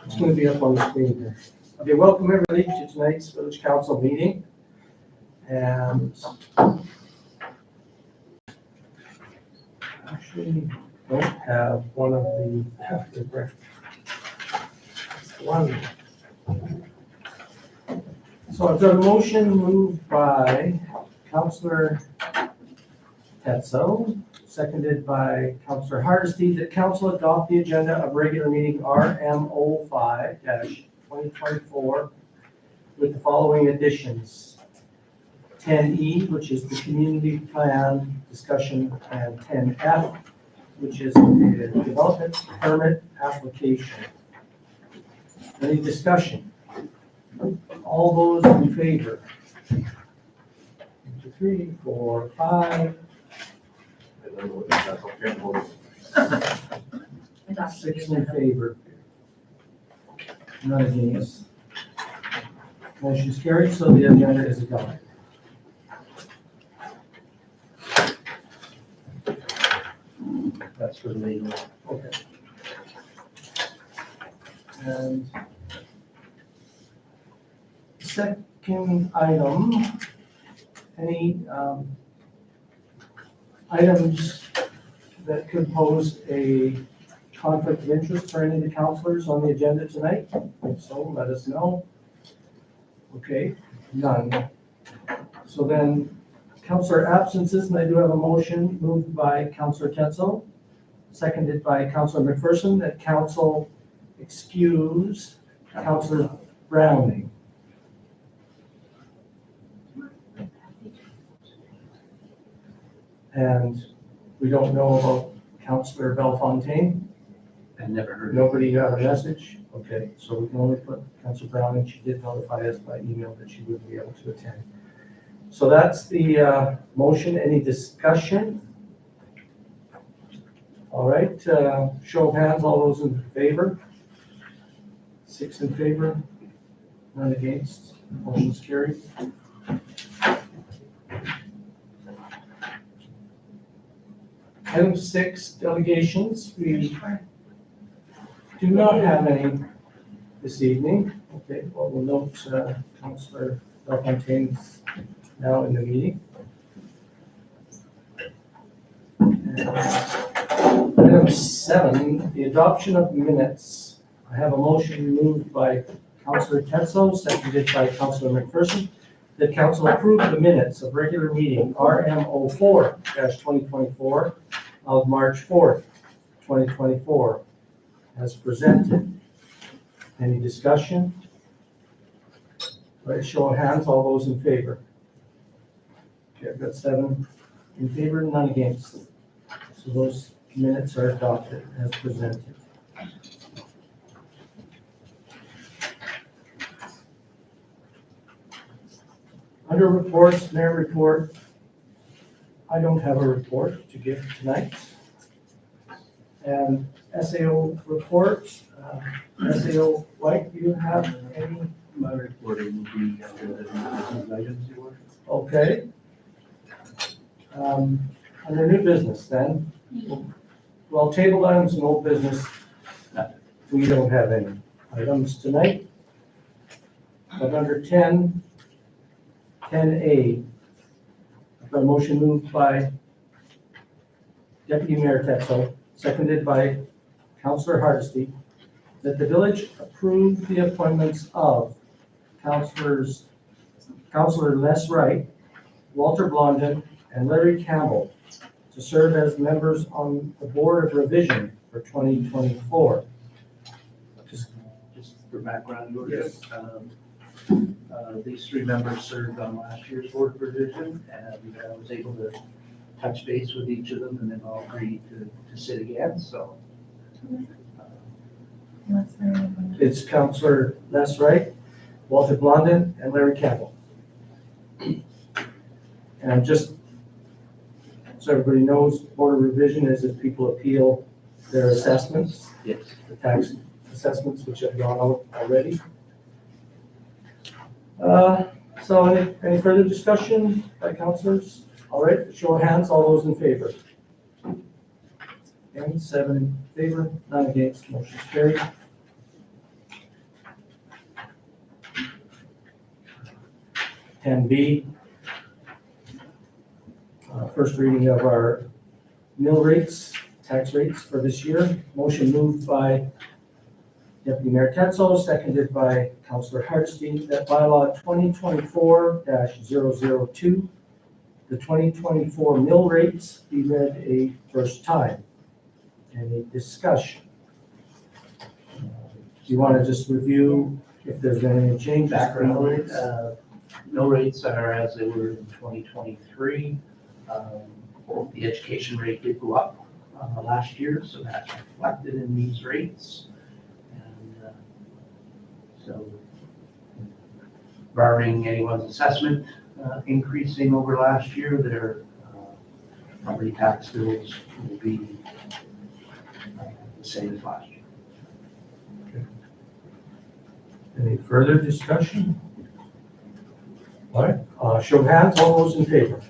It's going to be up on the screen here. Okay, welcome everybody to tonight's village council meeting. And actually don't have one of the one. So I've got a motion moved by Councillor Tetzel, seconded by Councillor Hardesty, that council adopt the agenda of regular meeting RMO 5-2024 with the following additions. 10E, which is the community plan discussion, and 10F, which is the development permit application. Any discussion? All those in favor? 1, 2, 3, 4, 5. 6 in favor. None against. Motion is carried, so the agenda is adopted. That's for the legal. Okay. And second item, any items that could pose a conflict of interest for any of the councilors on the agenda tonight? If so, let us know. Okay, none. So then, councilor absences, and I do have a motion moved by Councilor Tetzel, seconded by Councilor McPherson, that council excuse Councilor Browning. And we don't know about Councilor Bellefontaine. I never heard. Nobody got a message? Okay, so we can only put Councilor Browning. She did notify us by email that she wouldn't be able to attend. So that's the motion. Any discussion? All right, show of hands, all those in favor? 6 in favor, none against, motion's carried. Item 6, delegations. We do not have any this evening. Okay, well, we'll note Councilor Bellefontaine's now in the meeting. Item 7, the adoption of minutes. I have a motion moved by Councilor Tetzel, seconded by Councilor McPherson, that council approve the minutes of regular meeting RMO 4-2024 of March 4th, 2024, as presented. Any discussion? Right, show of hands, all those in favor. Okay, I've got 7 in favor, none against. So those minutes are adopted as presented. Under reports, mayor report, I don't have a report to give tonight. And SAO report, SAO White, do you have any? My reporting will be under the business items you were. Okay. Under new business then, well, table items and old business, we don't have any items tonight. But under 10A, I've got a motion moved by Deputy Mayor Tetzel, seconded by Councilor Hardesty, that the village approve the appointments of Councilor Les Wright, Walter Blondin, and Larry Campbell to serve as members on the Board of Revision for 2024. Just for background, Yes. These 3 members served on last year's board of revision, and I was able to touch base with each of them, and then all agreed to sit again, so. It's Councilor Les Wright, Walter Blondin, and Larry Campbell. And just so everybody knows, Board of Revision is if people appeal their assessments, Yes. the tax assessments which have gone out already. So any further discussion by councilors? All right, show of hands, all those in favor. Again, 7 in favor, none against, motion carried. 10B, first reading of our mill rates, tax rates for this year. Motion moved by Deputy Mayor Tetzel, seconded by Councillor Hardesty, that bylaw 2024-002, the 2024 mill rates be read a first time. Any discussion? Do you want to just review if there's been any changes? Background rates, mill rates are as they were in 2023. The education rate did go up last year, so that's reflected in these rates. And so barring anyone's assessment increasing over last year, their property tax bills will be the same as last year. Any further discussion? All right, show of hands, all those in favor?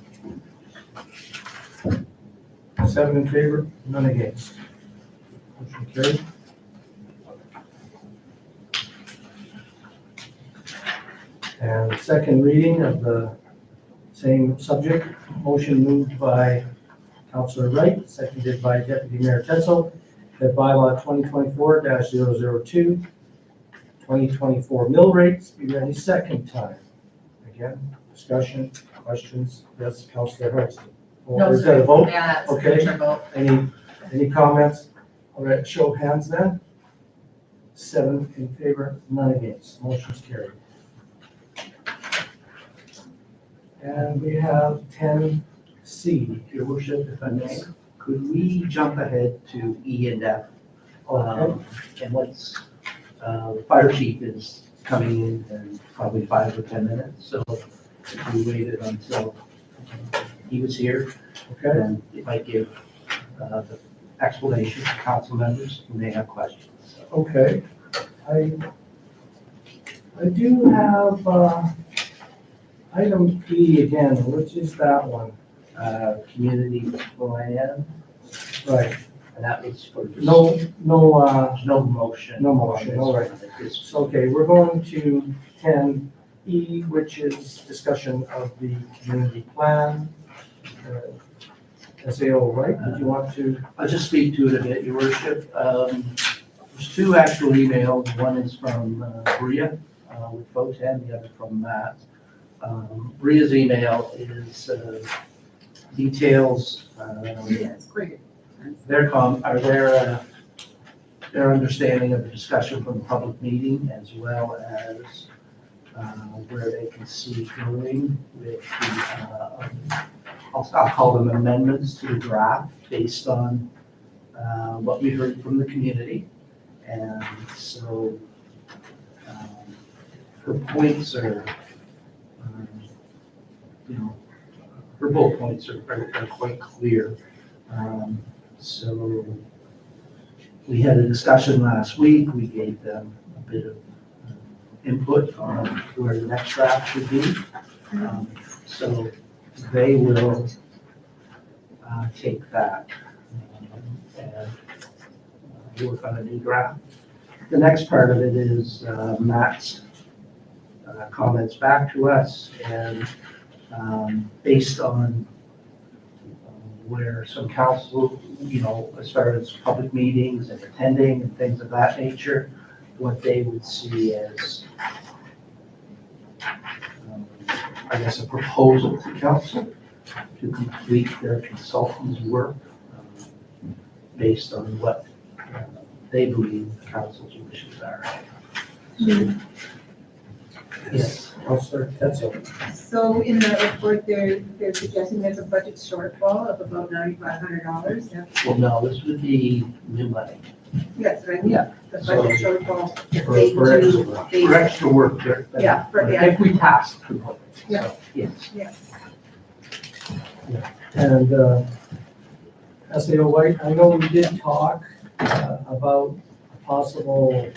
7 in favor, none against. Motion carried. And second reading of the same subject, motion moved by Councillor Wright, seconded by Deputy Mayor Tetzel, that bylaw 2024-002, 2024 mill rates be read a second time. Again, discussion, questions? Yes, Councillor Hardesty. No, Is that a vote? Yeah, that's Okay. a vote. Any comments? All right, show of hands then. 7 in favor, none against. Motion's carried. And we have 10C. Your worship, if I may, could we jump ahead to E and F? Okay. And what's, the fire chief is coming in probably 5 or 10 minutes, so if we waited until he was here, Okay, then it might give the explanation to council members who may have questions. So, okay. I do have, item E again, which is that one? community plan, Right, and that was for. just- no, There's no motion. No motion, on this all right. one. It's- so, okay, we're going to 10E, which is discussion of the community plan. SAO, right? Did you want to? I'll just speak to it a bit, your worship. There's 2 actual emails. One is from Bria with Votan, the other from Matt. Bria's email is details Yeah, it's great. their understanding of the discussion from the public meeting, as well as where they can see going with the, I'll call them amendments to the draft based on what we heard from the community. And so her points are, her bullet points are quite clear. So we had a discussion last week. We gave them a bit of input on where the next draft should be. So they will take that and work on a new draft. The next part of it is Matt's comments back to us, and based on where some council, as far as public meetings and attending and things of that nature, what they would see as, I guess, a proposal to council to complete their consultant's work based on what they believe the council's wishes are. Yes. Councillor Tetzel. So in the report, they're suggesting there's a budget shortfall of about $9,500. Well, no, this would be new money. Yes, right? Yeah. The budget shortfall. For extra work. For extra work there. Yeah, If we pass the component. Yeah. So, yes. Yes. And SAO White, I know we did talk about a possible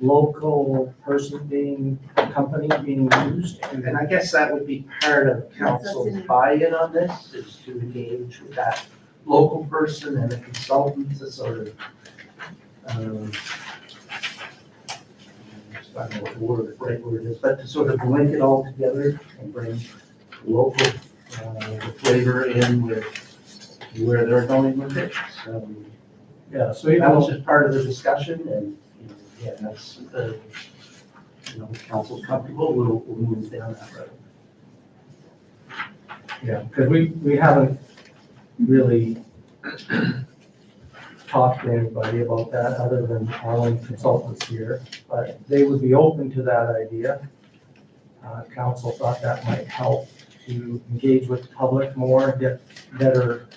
local company being used. And I guess that would be part of council's buy-in on this, is to engage with that local person and a consultant to sort of, I don't know what the right word is, but to sort of link it all together and bring local the flavor in with where they're going with it. So Yeah, so even that was though, just part of the discussion, and, yeah, that's, council's comfortable, we'll move down that road. yeah, because we haven't really talked to anybody about that other than our own consultants here, but they would be open to that idea. Council thought that might help to engage with the public more, get better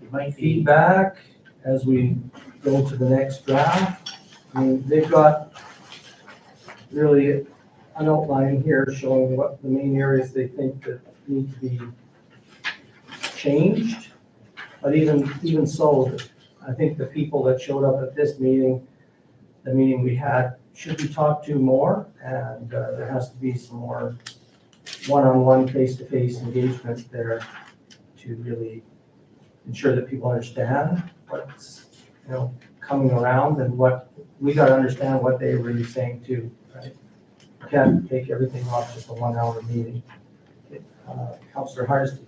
It might be, feedback as we go to the next draft. I mean, they've got really an outline here showing what the main areas they think that need to be changed. But even so, I think the people that showed up at this meeting, the meeting we had, should be talked to more, and there has to be some more one-on-one, face-to-face engagement there to really ensure that people understand what's, coming around, and what, we gotta understand what they were really saying too, right? Can't take everything off just a 1 hour meeting. Councillor Hardesty.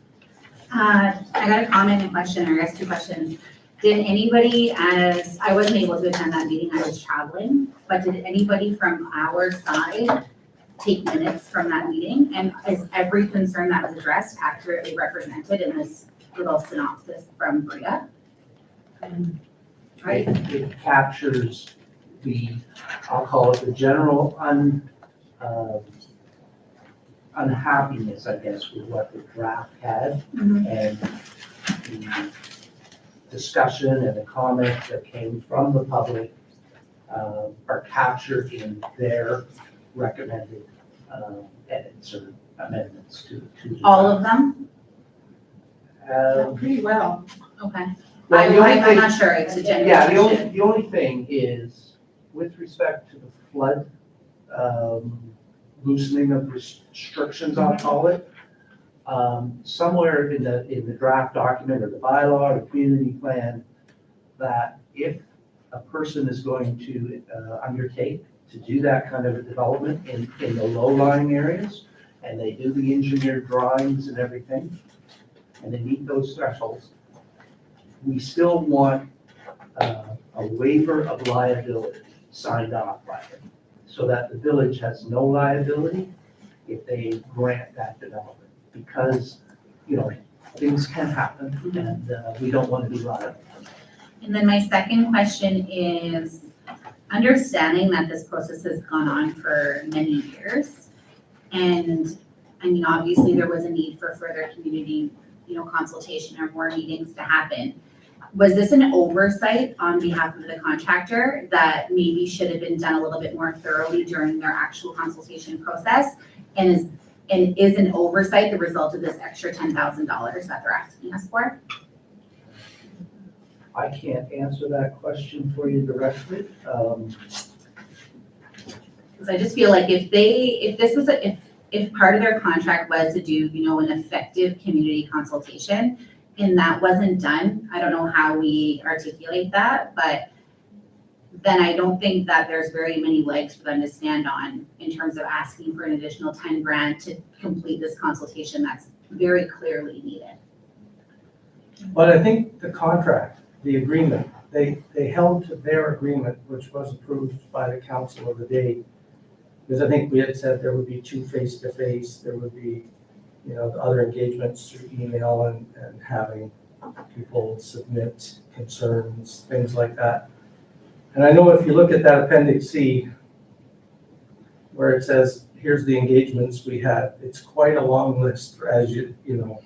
I got a comment and question, or I guess two questions. Did anybody, as I wasn't able to attend that meeting, I was traveling, but did anybody from our side take minutes from that meeting? And is every concern that was addressed accurately represented in this little synopsis from Bria? Right? it captures the, I'll call it the general unhappiness, I guess, with what the draft had, Mhm. and the discussion and the comments that came from the public are captured in their recommended edits or amendments to the All of them? Pretty well. Okay. Well, the only I'm thing- not sure, it's a general Yeah, question. the only thing is, with respect to the flood, loosening of restrictions, I'll call it, somewhere in the draft document or the bylaw or the community plan, that if a person is going to undertake to do that kind of a development in the low-lying areas, and they do the engineered drawings and everything, and they meet those thresholds, we still want a waiver of liability signed off by them, so that the village has no liability if they grant that development, because, things can happen, and we don't want to be liable. And then my second question is, understanding that this process has gone on for many years, and, I mean, obviously, there was a need for further community, consultation or more meetings to happen. Was this an oversight on behalf of the contractor that maybe should have been done a little bit more thoroughly during their actual consultation process? And is an oversight the result of this extra $10,000 that they're asking us for? I can't answer that question for you directly. Because I just feel like if part of their contract was to do, an effective community consultation, and that wasn't done, I don't know how we articulate that, but then I don't think that there's very many legs for them to stand on in terms of asking for an additional 10 grand to complete this consultation that's very clearly needed. But I think the contract, the agreement, they held to their agreement, which was approved by the council of the day. Because I think we had said there would be 2 face-to-face, there would be, the other engagements through email and having people submit concerns, things like that. And I know if you look at that Appendix C, where it says, here's the engagements we had, it's quite a long list, as you know.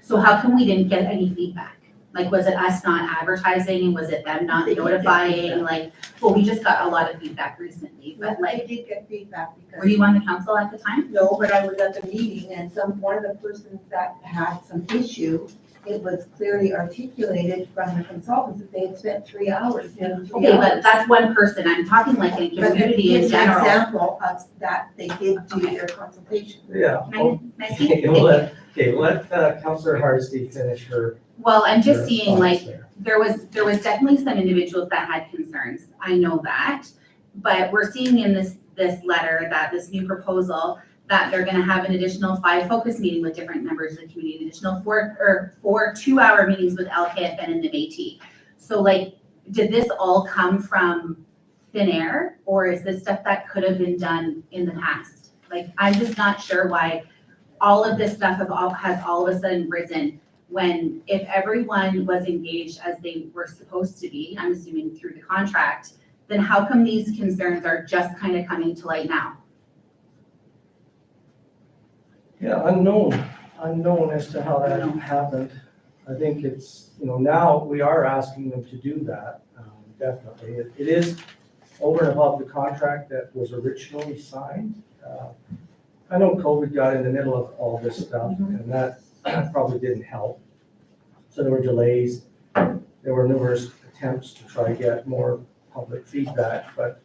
So how come we didn't get any feedback? Like, was it us not advertising, and was it them not They did get notifying? feedback. Like, well, we just got a lot of feedback recently, but I like, did get feedback were you on the council at the time? No, but I was at the meeting and one of the persons that had some issue it was clearly articulated from the consultants that they had spent 3 hours. Okay, but that's one person, I'm talking like in But community in here's an general. example of that they did do their consultation. Yeah. Can I speak? Okay, let Councillor Hardesty finish her. Well, I'm just her seeing like, thoughts there. there was definitely some individuals that had concerns, I know that. But we're seeing in this letter that this new proposal, that they're gonna have an additional 5 focus meeting with different members of the community, an additional 4 2-hour meetings with LKFN and the Métis. So like, did this all come from thin air, or is this stuff that could have been done in the past? Like, I'm just not sure why all of this stuff has all of a sudden risen, when if everyone was engaged as they were supposed to be, I'm assuming through the contract, then how come these concerns are just kind of coming to light now? Yeah, unknown as to how that happened. I think it's, now we are asking them to do that, definitely. It is over and above the contract that was originally signed. I know COVID got in the middle of all this stuff, and that probably didn't help. So there were delays. There were numerous attempts to try to get more public feedback, but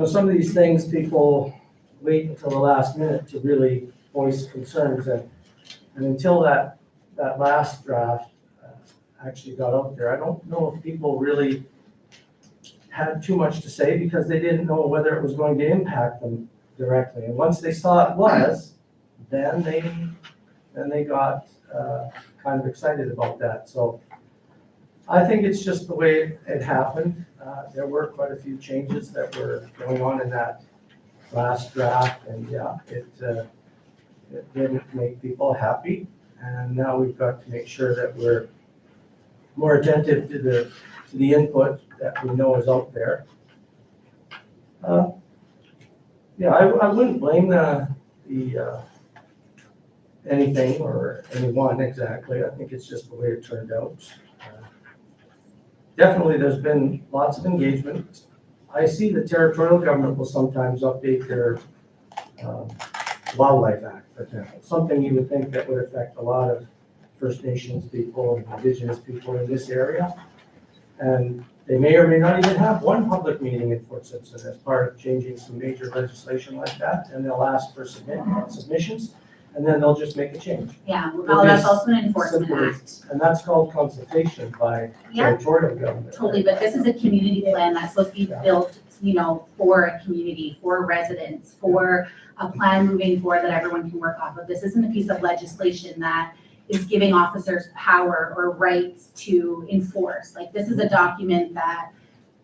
some of these things, people wait until the last minute to really voice concerns, and until that last draft actually got out there, I don't know if people really had too much to say, because they didn't know whether it was going to impact them directly. And once they saw it was, then they got kind of excited about that. So I think it's just the way it happened. There were quite a few changes that were going on in that last draft, and yeah, it didn't make people happy. And now we've got to make sure that we're more attentive to the input that we know is out there. Yeah, I wouldn't blame the anything or anyone exactly. I think it's just the way it turned out. Definitely, there's been lots of engagement. I see the territorial government will sometimes update their Wildlife Act, for example, something you would think that would affect a lot of First Nations people and Indigenous people in this area. And they may or may not even have one public meeting in Fort Simpson as part of changing some major legislation like that. And they'll ask for submissions, and then they'll just make a change. Yeah, well, that's also an enforcement Simple act. as- And that's called consultation by Yeah, territorial government. totally, but this is a community plan that's supposed to be Yeah. built, for a community, for residents, for a plan moving forward that everyone can work off of. This isn't a piece of legislation that is giving officers power or rights to enforce. Like, this is a document that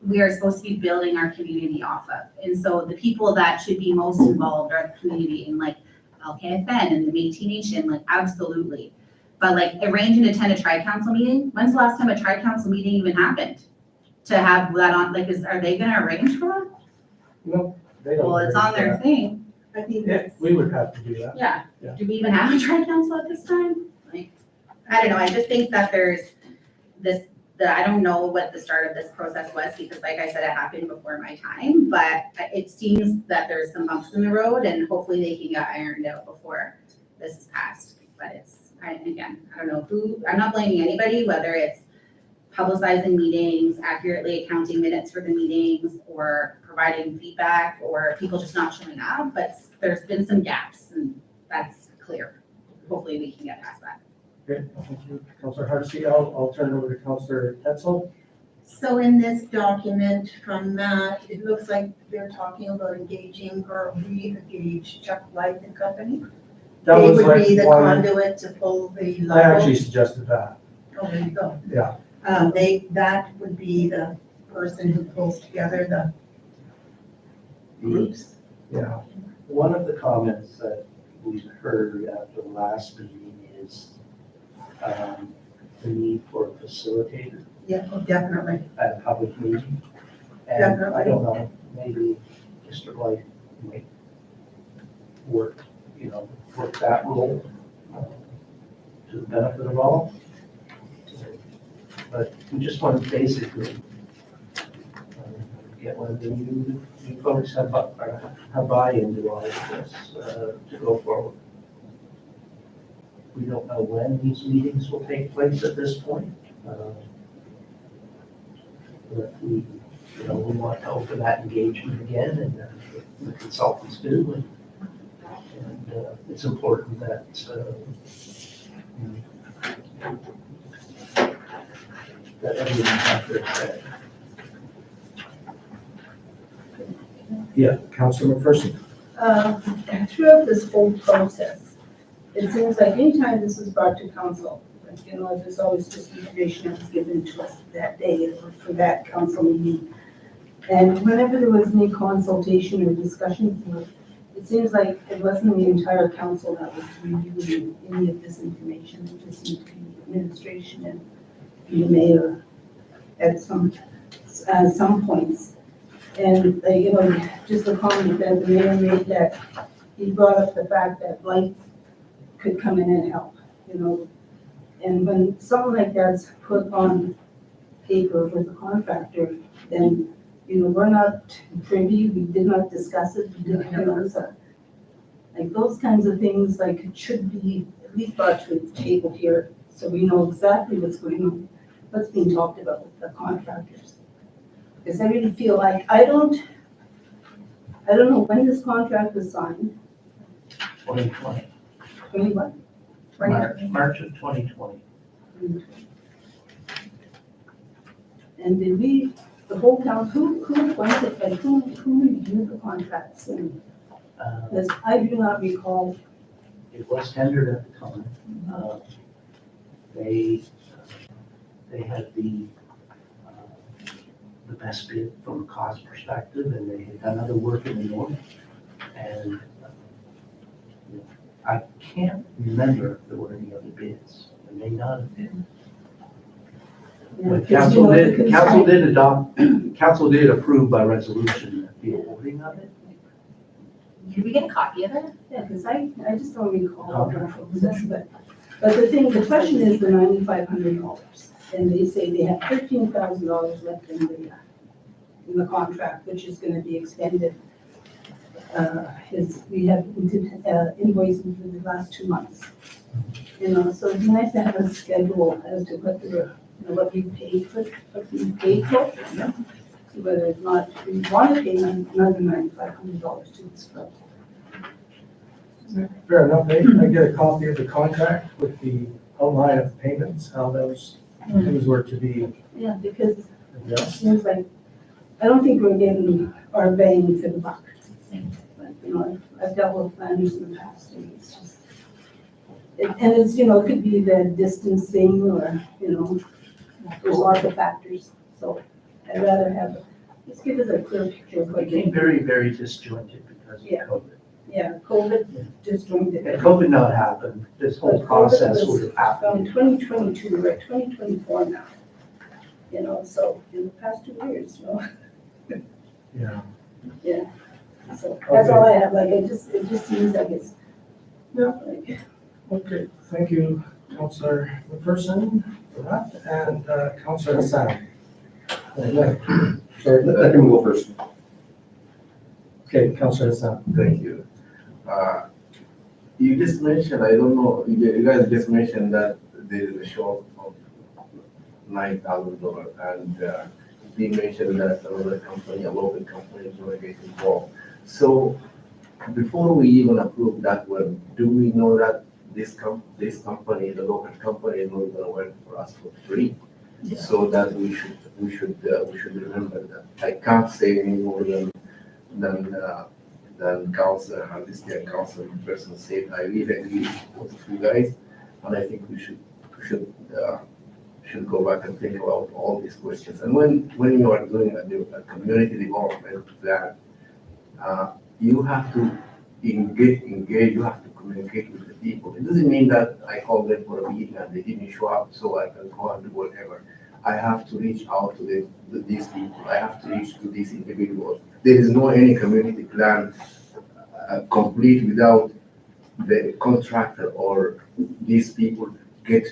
we are supposed to be building our community off of. And so the people that should be most involved are the community, and like LKFN and the Métis Nation, like, absolutely. But like, arrange and attend a tri-council meeting. When's the last time a tri-council meeting even happened? To have that on, like, are they gonna arrange for that? No, they don't. Well, it's on their thing. I think Yeah, that's, we would have to do that. Yeah. Yeah. Do we even have a tri-council at this time? Like, I don't know, I just think that there's I don't know what the start of this process was, because like I said, it happened before my time, but it seems that there's some bumps in the road, and hopefully they can get ironed out before this is passed. But I don't know I'm not blaming anybody, whether it's publicizing meetings, accurately accounting minutes for the meetings, or providing feedback, or people just not showing up, but there's been some gaps, and that's clear. Hopefully we can get past that. Great, thank you, Councillor Hardesty. I'll turn it over to Councillor Tetzel. so in this document from Matt, it looks like they're talking about engaging or re-engage Chuck Light and Company. That They was would be like the one, conduit to pull the I actually local. suggested that. Oh, there you go. Yeah. That would be the person who pulls together the groups. Yeah, One of the comments that we heard at the last meeting is the need for a facilitator Yeah, oh, definitely. at a public meeting. And I don't know, maybe Mr. White might work that role to the benefit of all. But we just want to basically get one of the new folks have buy-in to all of this to go forward. We don't know when these meetings will take place at this point. But we, we want to open that engagement again, and the consultants do, and it's important that, that everyone has their say. Yeah, Councilor McPherson. Throughout this whole process, it seems like anytime this is brought to council, like, there's always just information that was given to us that day or for that council meeting. And whenever there was any consultation or discussion, it seems like it wasn't the entire council that was reviewing any of this information. It just seemed to be administration and the mayor at some points. And, just a comment that the mayor made, that he brought up the fact that Light could come in and help, And when something like that's put on paper with a contractor, then, we're not privy, we did not discuss it, we didn't, so. Like those kinds of things, like it should be at least brought to the table here, so we know exactly what's going on, what's being talked about with the contractors. Because I really feel like, I don't know when this contract was signed, 2020, 21? March of 2020. And did we, the whole council, who appointed, like, who reviewed the contracts? And, because I do not recall, It was tendered at the time. They had the best bid from a cost perspective, and they had done other work in the north. And I can't remember if there were any other bids. There may not have been. But council did adopt, council did approve by resolution the awarding of it. Did we get a copy of it? yeah, because I just don't recall what was this, but the question is the $9,500. And they say they have $13,000 left in the contract, which is gonna be extended. We have invoicing for the last 2 months. So it'd be nice to have a schedule as to what we paid for, So whether it's not, we want to pay another $9,500 to this club. Fair enough, I get a copy of the contract with the outline of payments, how those things were to be. Yeah, because it Yeah. seems like, I don't think we're getting our bang for the buck. But, I've dealt with planners in the past, and it's just, and it's, it could be the distance thing, or, there's lots of factors. So I'd rather just give us a clear picture of It what became very, very disjointed because of Yeah. COVID. Yeah, COVID disjointed Had it. COVID not happened, this whole But process COVID would have was happened. From 2022, we're at 2024 now. So in the past 2 years, Yeah. So that's all I have, like, it just seems like it's. Yeah. Like, Okay, thank you, Councilor McPherson, for that, and Councilor Hassan. Sorry, let him go first. Okay, Councilor Hassan. Thank you. You just mentioned, I don't know, you guys just mentioned that there is a short of $9,000, and we mentioned that another company, a local company, is going to get involved. So before we even approve that one, do we know that this company, the local company, is not going to work for us for free? Yeah. So that we should remember that. I can't say any more than Councilor Hardiski and Councilor McPherson said. I really agree with you guys, and I think we should go back and think about all these questions. And when you are doing a community development plan, you have to engage, you have to communicate with the people. It doesn't mean that I called them for a meeting and they didn't show up, so I can go and do whatever. I have to reach out to these people. I have to reach to these individuals. There is no any community plan complete without the contractor or these people get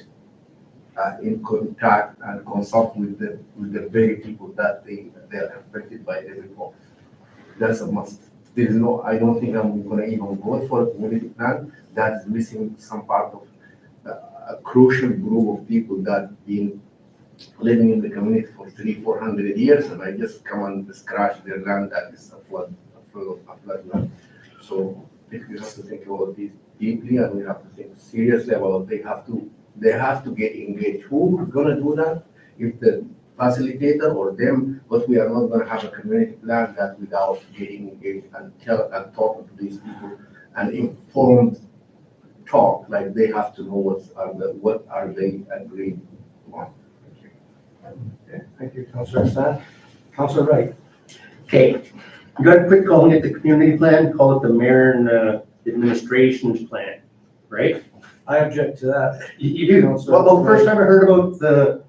in contact and consult with the very people that they are affected by the reform. That's a must. There is no, I don't think I'm gonna even vote for a community plan that is missing some part a crucial group of people that been living in the community for 300-400 years, and I just come and scratch their land that is a floodland. So we have to think about this deeply, and we have to think seriously about they have to get engaged. Who's gonna do that? If the facilitator or them, but we are not gonna have a community plan that without getting engaged and talking to these people and informed talk, like they have to know what are they agreed on. Okay, thank you, Councillor Hassan. Councillor Wright. Okay, you got to quit calling it the community plan, call it the mayor and administration's plan, right? I object to that. You do. Well, the first time I heard about the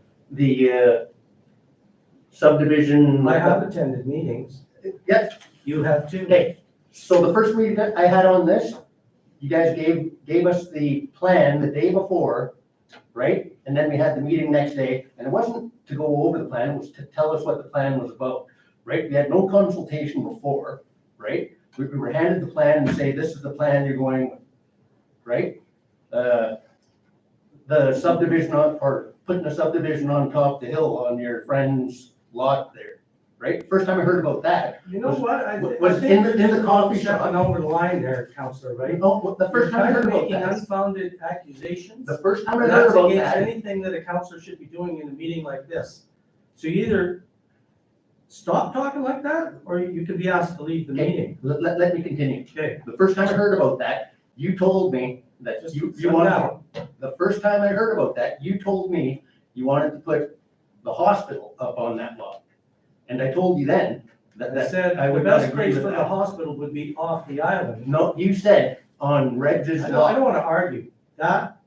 subdivision. I have attended meetings. Yes, You have too. okay. So the first meeting that I had on this, you guys gave us the plan the day before, right? And then we had the meeting next day, and it wasn't to go over the plan, it was to tell us what the plan was about, right? We had no consultation before, right? We were handed the plan and say, this is the plan you're going with, right? The subdivision or putting a subdivision on top of the hill on your friend's lot there, right? First time I heard about that. You know what? I Was think in the you're coffee shop. stepping over the line there, Councillor Wright. No, the first time I You're heard about making that, unfounded accusations. the first time I And heard that's about against that, anything that a councillor should be doing in a meeting like this. So you either stop talking like that, or you could be asked to leave the Okay. meeting. let me continue. Okay. The first time I heard about that, you told me that Just you sit wanted, down. the first time I heard about that, you told me you wanted to put the hospital up on that lot. And I told you then I that said I the would not best agree place with for the that. hospital would be off the island. No, you said on Reg's I don't lot. want to argue. That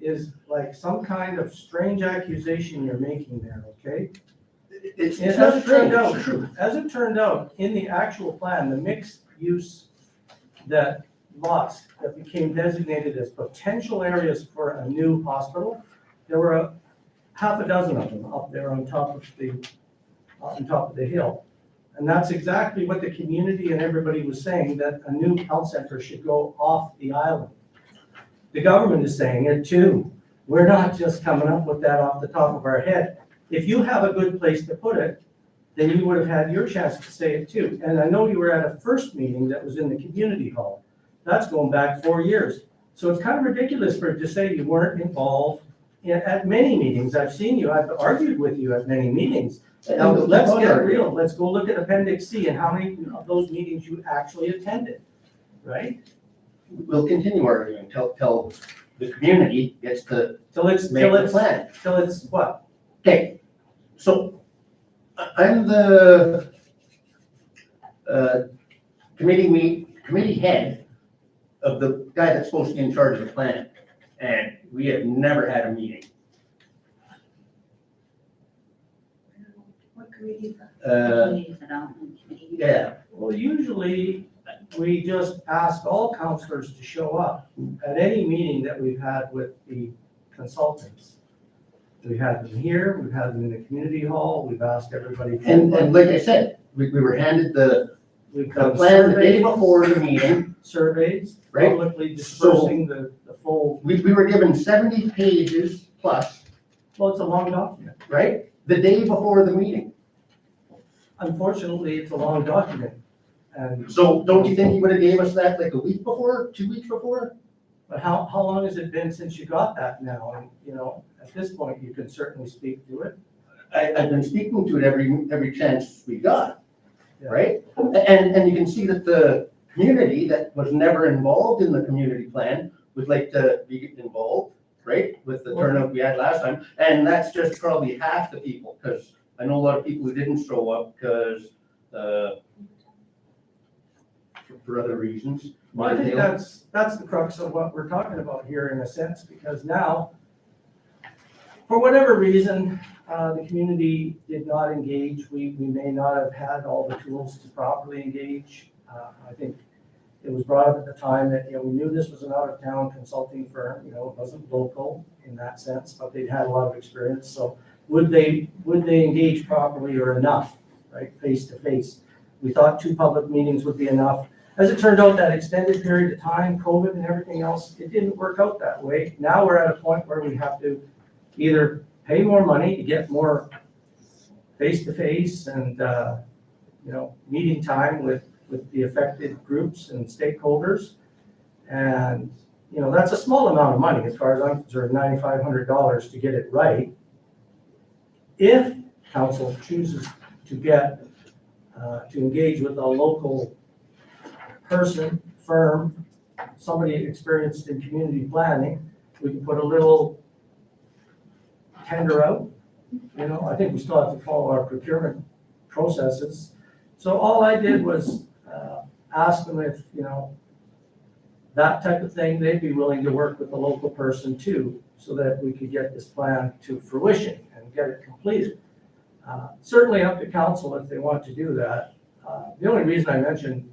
is like some kind of strange accusation you're making there, okay? It's As not it turned true, out, it's true. as it turned out, in the actual plan, the mixed use that lots that became designated as potential areas for a new hospital, there were half a dozen of them up there on top of the hill. And that's exactly what the community and everybody was saying, that a new health center should go off the island. The government is saying it too. We're not just coming up with that off the top of our head. If you have a good place to put it, then you would have had your chance to say it too. And I know you were at a first meeting that was in the community hall. That's going back 4 years. So it's kind of ridiculous for it to say you weren't involved at many meetings. I've seen you, I've argued with you at many meetings. Now, let's get real. Let's go look at Appendix C and how many of those meetings you actually attended, right? We'll continue arguing till the community gets to Till it's make the plan. what? Okay, so I'm the committee head of the guy that's supposed to be in charge of the plan, and we have never had a meeting. What committee is that? Community Development Committee. Yeah, Well, usually, we just ask all counselors to show up at any meeting that we've had with the consultants. We've had them here, we've had them in the community hall, we've asked everybody. for and input. like I said, we were handed the We've done plan the day surveys, before the meeting, surveys, Right. publicly dispersing the full, we were given 70 pages plus, well, it's a long document. right? The day before the meeting. Unfortunately, it's a long document. And, So don't you think you would have gave us that like a week before, 2 weeks before? but how long has it been since you got that now? And, at this point, you can certainly speak to it. I've been speaking to it every chance we got, Yeah. right? And you can see that the community that was never involved in the community plan would like to be involved, right? With the turnout we had last time, and that's just probably half the people, because I know a lot of people who didn't show up because, for other reasons. Well, I think that's the crux of what we're talking about here in a sense, because now, for whatever reason, the community did not engage. We may not have had all the tools to properly engage. I think it was brought up at the time that, we knew this was an out-of-town consulting firm, it wasn't local in that sense, but they'd had a lot of experience. So would they engage properly or enough, right, face to face? We thought 2 public meetings would be enough. As it turned out, that extended period of time, COVID and everything else, it didn't work out that way. Now we're at a point where we have to either pay more money to get more face-to-face and, meeting time with the affected groups and stakeholders. And, that's a small amount of money as far as I'm concerned, $9,500 to get it right. If council chooses to get, to engage with a local person, firm, somebody experienced in community planning, we can put a little tender out. I think we still have to follow our procurement processes. So all I did was ask them if, that type of thing, they'd be willing to work with the local person too, so that we could get this plan to fruition and get it completed. Certainly up to council if they want to do that. The only reason I mentioned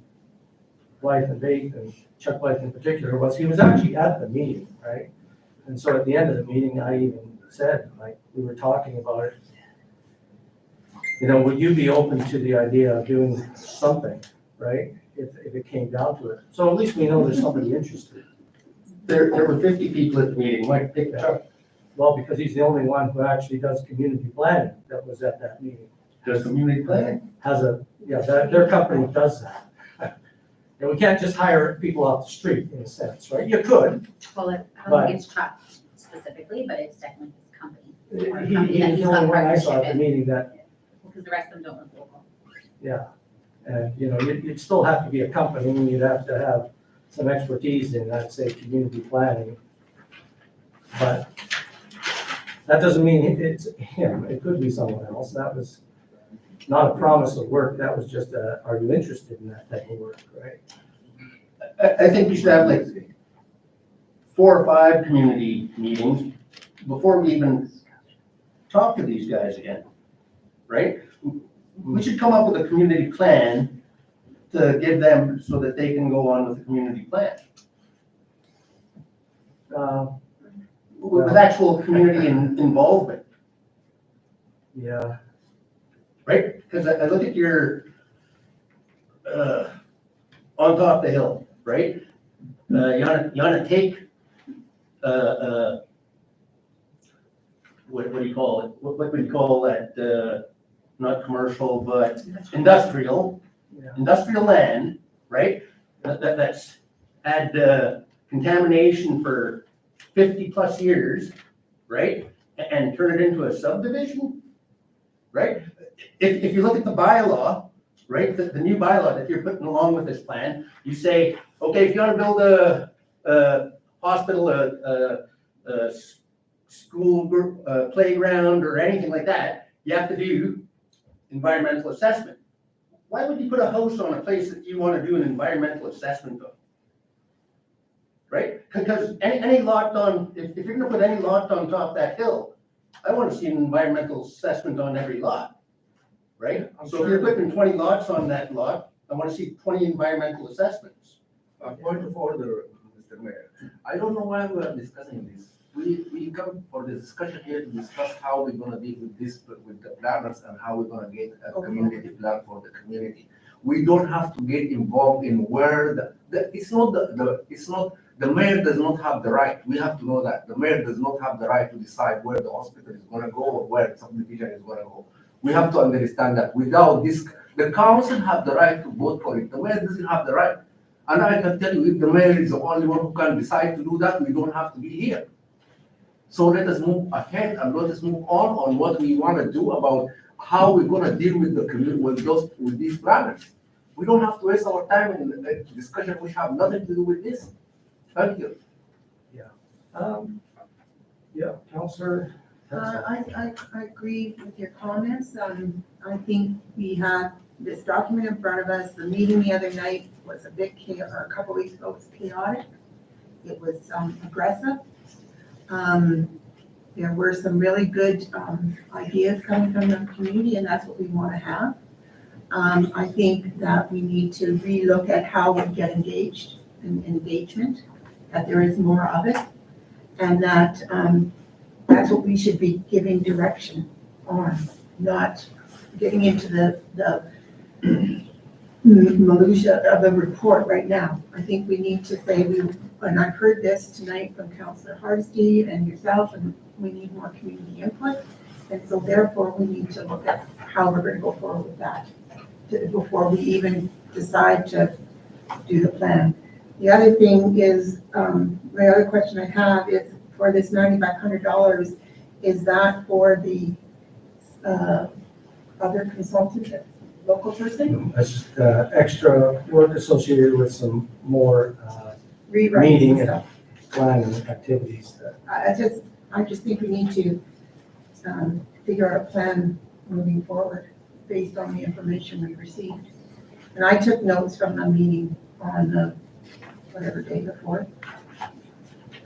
Blythe and Bate and Chuck Blythe in particular was he was actually at the meeting, right? And so at the end of the meeting, I even said, like, we were talking about it. Would you be open to the idea of doing something, right? If it came down to it. So at least we know there's somebody interested. There were 50 people at the meeting, Mike, pick Chuck. Well, because he's the only one who actually does community planning that was at that meeting. Does community planning? Their company does that. And we can't just hire people off the street in a sense, right? You could. Well, I don't think it's Chuck specifically, but it's definitely his company. Or a company that He's he's the only got one I saw at partnership the in, meeting that, because the rest of them don't look local. yeah. And, you'd still have to be a company and you'd have to have some expertise in, I'd say, community planning. But that doesn't mean it's him. It could be someone else. That was not a promise of work. That was just are you interested in that type of work, right? I think we should have like 4 or 5 community meetings before we even talk to these guys again, right? We should come up with a community plan to give them so that they can go on with the community plan. With actual community involvement, Yeah. right? Because I look at your, on top of the hill, right? You wanna take, what do you call it? What would you call that, not commercial, but industrial Yeah. land, right? That's had contamination for 50+ years, right? And turn it into a subdivision, right? If you look at the bylaw, right, the new bylaw that you're putting along with this plan, you say, okay, if you want to build a hospital, a school, playground, or anything like that, you have to do environmental assessment. Why would you put a house on a place that you want to do an environmental assessment on? Right? Because any lot on, if you're gonna put any lot on top of that hill, I want to see an environmental assessment on every lot, right? So if you're putting 20 lots on that lot, I want to see 20 environmental assessments. Point of order, Mr. Mayor. I don't know why we are discussing this. We come for the discussion here to discuss how we're gonna deal with this, with the planners and how we're gonna get a community plan for the community. We don't have to get involved in where it's not the mayor does not have the right. We have to know that. The mayor does not have the right to decide where the hospital is gonna go or where the subdivision is gonna go. We have to understand that without this, the council have the right to vote for it. The mayor doesn't have the right. And I can tell you, if the mayor is the only one who can decide to do that, we don't have to be here. So let us move ahead and let us move on what we want to do about how we're going to deal with the community, with these planners. We don't have to waste our time in a discussion which have nothing to do with this. Thank you. Counselor. I agree with your comments. I think we had this document in front of us. The meeting the other night was a couple weeks ago, was chaotic. It was aggressive. There were some really good ideas coming from the community, and that's what we want to have. I think that we need to relook at how we get engaged in engagement, that there is more of it, and that that's what we should be giving direction on, not getting into the minutia of the report right now. I think we need to say, and I've heard this tonight from Councillor Hardesty and yourself, and we need more community input. And so therefore, we need to look at how we're going to go forward with that before we even decide to do the plan. The other thing is, my other question I have is for this $9,500, is that for the other consultant, local person? That's just extra work associated with some more Rewriting meeting and and stuff. planning activities that I just think we need to figure out a plan moving forward based on the information we received. And I took notes from the meeting on the, whatever day before,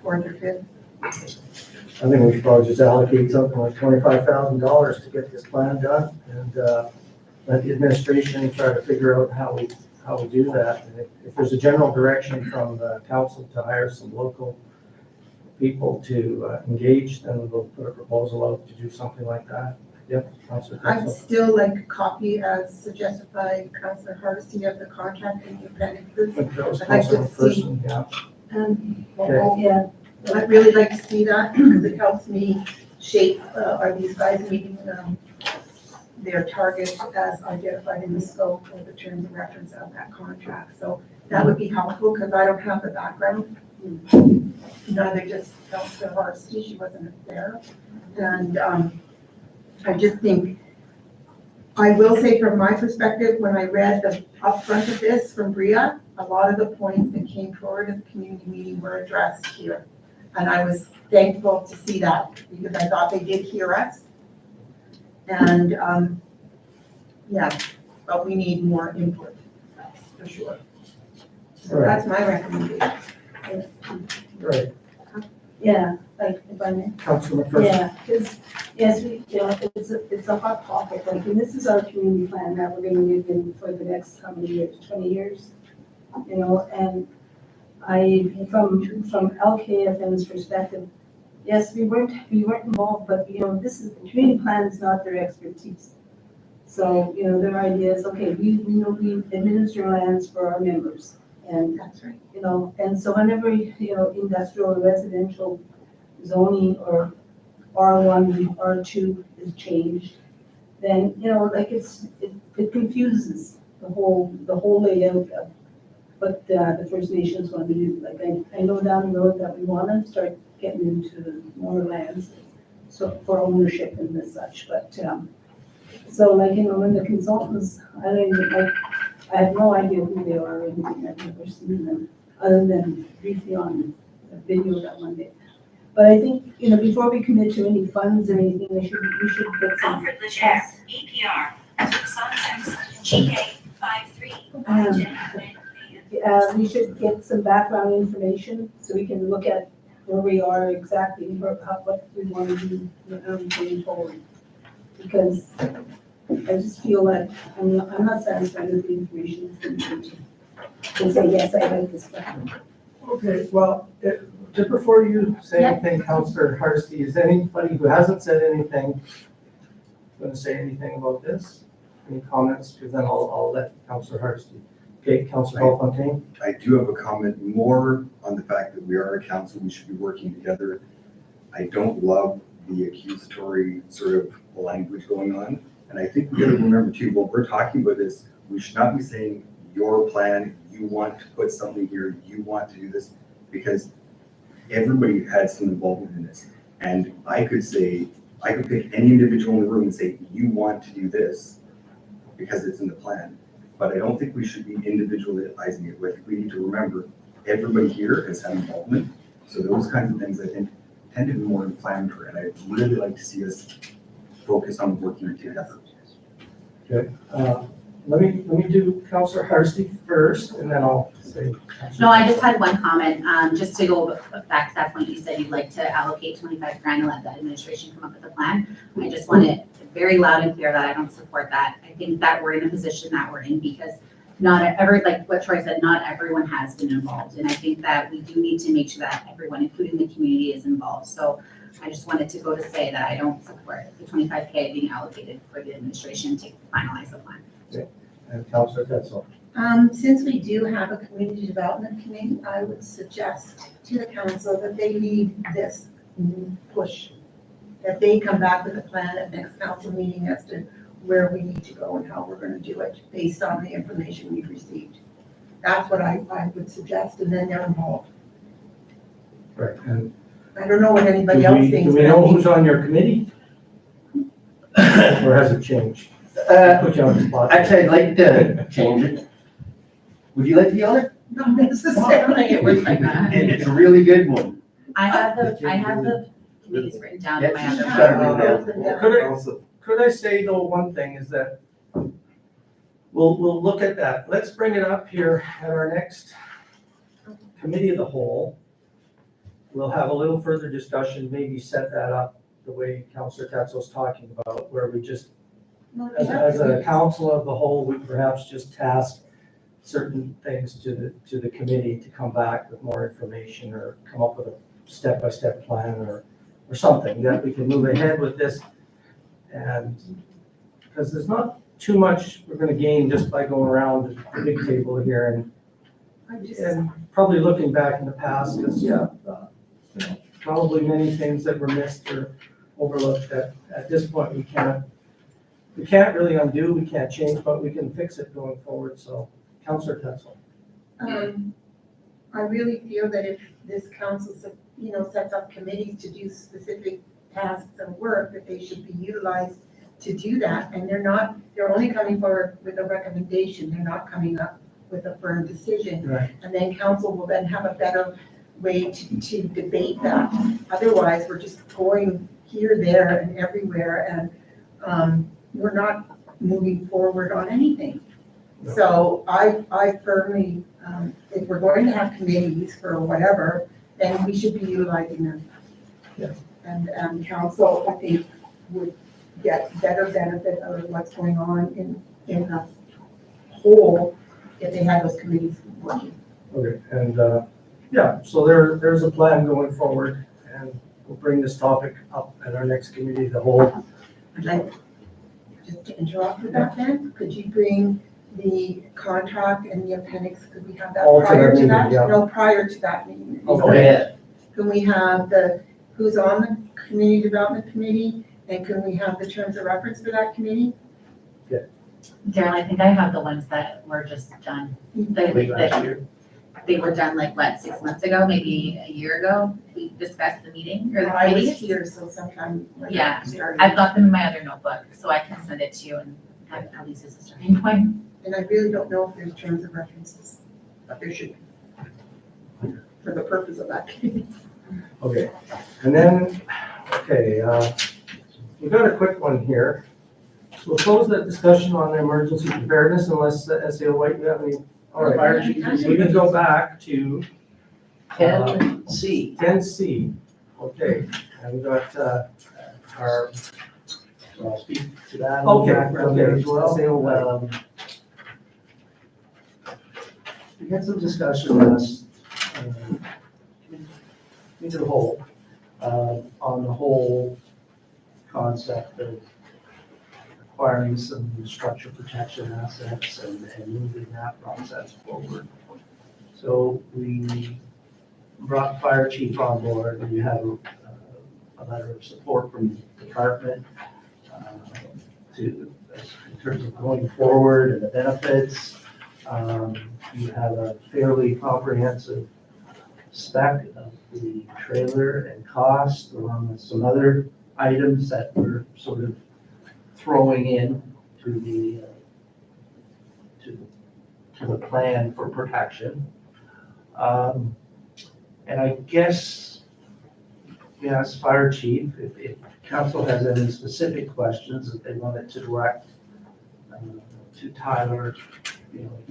4th or 5th. I think we should probably just allocate something like $25,000 to get this plan done and let the administration try to figure out how we do that. And if there's a general direction from the council to hire some local people to engage, then we'll put a proposal out to do something like that. Yep, Councilor I'd Tetzel. still like a copy as suggested by Councillor Hardesty of the contract and the appendices. That was I'd like to Councilor see- Person, yeah. And Yeah, I'd really like to see that because it helps me shape, are these guys meeting their target as identified in the scope or the terms of reference of that contract. So that would be helpful because I don't have the background. Neither does Councillor Hardesty, she wasn't there. And I just think, I will say from my perspective, when I read the upfront of this from Bria, a lot of the points that came forward at the community meeting were addressed here. And I was thankful to see that because I thought they did hear us. And, yeah, but we need more input, that's for sure. So that's my recommendation. Right, yeah, like, if I may. Councilor McPherson. Yeah, because, yes, it's a hot topic, like, and this is our community plan that we're gonna live in for the next, how many years, 20 years? You know, and from LKFM's perspective, yes, we weren't involved, but, you know, the community plan is not their expertise. So, you know, their idea is, okay, we know we administer lands for our members, and That's right. you know, and so whenever, you know, industrial or residential zoning or R1, R2 is changed, then, you know, like it confuses the whole layout of what the First Nations want to do. Like I know down the road that we want to start getting into more lands, so for ownership and such, but, so like, you know, when the consultants, I don't even, like, I have no idea who they are or anything, I've never seen them, other than briefly on a video that one day. But I think, you know, before we commit to any funds or anything, we should get some. Alfred Leger, EPR, Tucson, GA 53. We should get some background information so we can look at where we are exactly, what we want to do going forward. Because I just feel like I'm not satisfied with the information that's been given. And say, yes, I like this plan. Okay, well, just before you say anything, Councilor Hardesty, is anybody who hasn't said anything going to say anything about this? Any comments? Because then I'll let Councilor Hardesty. Okay, Councilor Bellefontaine? I do have a comment more on the fact that we are a council, we should be working together. I don't love the accusatory sort of language going on. And I think we gotta remember too, what we're talking about is, we should not be saying your plan, you want to put something here, you want to do this, because everybody had some involvement in this. And I could pick any individual in the room and say, you want to do this, because it's in the plan. But I don't think we should be individualizing it. I think we need to remember, everybody here has had involvement. So those kinds of things, I think, tend to be more inflammatory. And I'd really like to see us focus on working together. Okay, let me do Councilor Hardesty first, and then I'll say. No, I just had one comment, just to go back to that point, you said you'd like to allocate 25 grand and let the administration come up with a plan. I just want it very loud and clear that I don't support that. I think that we're in a position that we're in because like what Troy said, not everyone has been involved. And I think that we do need to make sure that everyone, including the community, is involved. So I just wanted to go to say that I don't support the 25K being allocated for the administration to finalize the plan. And Councilor Tetzel. Since we do have a community development committee, I would suggest to the council that they lead this push. That they come back with a plan at next council meeting as to where we need to go and how we're gonna do it, based on the information we've received. That's what I would suggest, and then they're involved. Right, and I don't know what do anybody else we, thinks. do we but I know think- who's on your committee? Or has it changed? Put you on the spot. Actually, I'd like to change it. Would you like to be on it? Not necessarily, It was like that. It's a really good one. I have the committees written down in my Yeah, other she's got it file. written down. Could I say though, one thing is that we'll look at that. Let's bring it up here at our next committee of the whole. We'll have a little further discussion, maybe set that up the way Councillor Tetzel's talking about, where we just, as a council of the whole, we perhaps just task certain things to the committee to come back with more information or come up with a step-by-step plan or something that we can move ahead with this. And, because there's not too much we're gonna gain just by going around the big table here and probably looking back in the past, because, probably many things that were missed or overlooked that at this point we can't really undo, we can't change, but we can fix it going forward, so. Councillor Tetzel. I really feel that if this council, sets up committees to do specific tasks and work, that they should be utilized to do that. And they're only coming forward with a recommendation, they're not coming up with a firm decision. Right. And then council will then have a better way to debate that. Otherwise, we're just going here, there, and everywhere, and we're not moving forward on anything. No. So I firmly, if we're going to have committees for whatever, then we should be utilizing them. Yeah. And council, I think, would get better benefit out of what's going on in the whole if they had those committees working. Okay, and, so there's a plan going forward, and we'll bring this topic up at our next committee, of the whole. I'd like, just to interrupt with that then, could you bring the contract and the appendix, could we have that All to prior that to that? meeting, yeah. No, prior to that meeting. Okay. Yeah. Can we have who's on the community development committee, and can we have the terms of reference for that committee? Daryl, I think I have the ones that were just done. Late last year. They were done like, what, 6 months ago, maybe a year ago? We discussed the meeting or the I was committees? here, so sometime. when Yeah, it started. I've got them in my other notebook, so I can send it to you and have at least as a starting point. And I really don't know if there's terms of references, but there should be. For the purpose of that committee. Okay, and then, we got a quick one here. So we'll close that discussion on the emergency preparedness unless, SAO White, you have any? All right, Fire chief is we can go back to 10C. 10C. Okay, and we got, our, So I'll speak to that on the background there as well. Say away. We had some discussion last, into the whole, on the whole concept of acquiring some structure protection assets and moving that process forward. So we brought fire chief on board, and you have a letter of support from the department in terms of going forward and the benefits. You have a fairly comprehensive spec of the trailer and cost, along with some other items that we're sort of throwing in to the plan for protection. And I guess we asked fire chief if council has any specific questions that they wanted to direct to Tyler, he would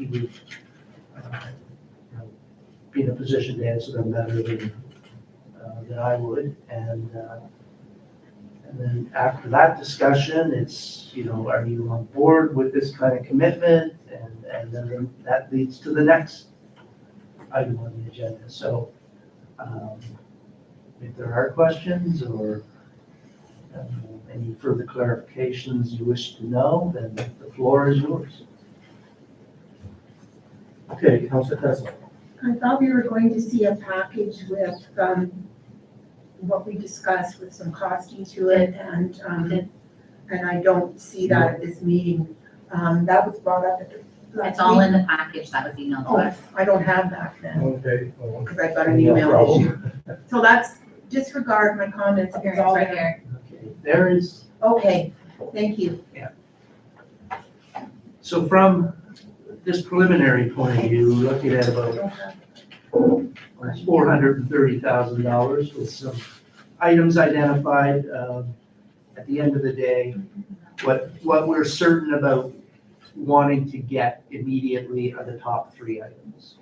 be in a position to answer them better than I would. And then after that discussion, it's, are you on board with this kind of commitment? And then that leads to the next item on the agenda. So if there are questions or any further clarifications you wish to know, then the floor is yours. Okay, Councilor Tesla. I thought we were going to see a package with, what we discussed with some costing to it and I don't see that at this meeting. That was brought up at the last It's all week. in the package that was emailed to Oh, us. I don't have that then, Okay. well, because I got an no email problem. issue. So that's, disregard my comments, Here, it's it's all right there. here. Okay, there is, Okay, thank you. so from this preliminary point of view, we're looking at about $430,000 with some items identified. At the end of the day, what we're certain about wanting to get immediately are the top three items.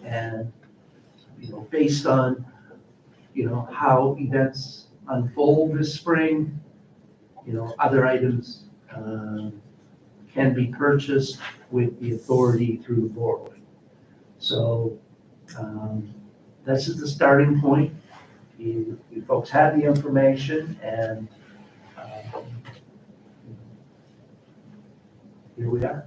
And, based on, how events unfold this spring, other items can be purchased with the authority through the borrowing. So this is the starting point. You folks have the information and here we are.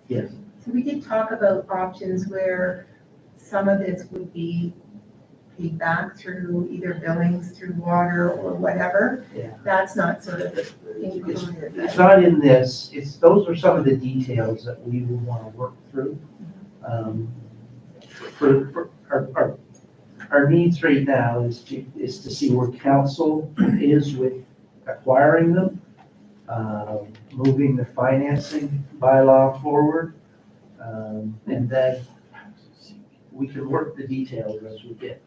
Yes. So we did talk about options where some of this would be paid back through either billings, through water or whatever. Yeah. That's not sort of included. It's not in this, those are some of the details that we will want to work through. For our needs right now is to see where council is with acquiring them, moving the financing bylaw forward, and then we can work the details as we get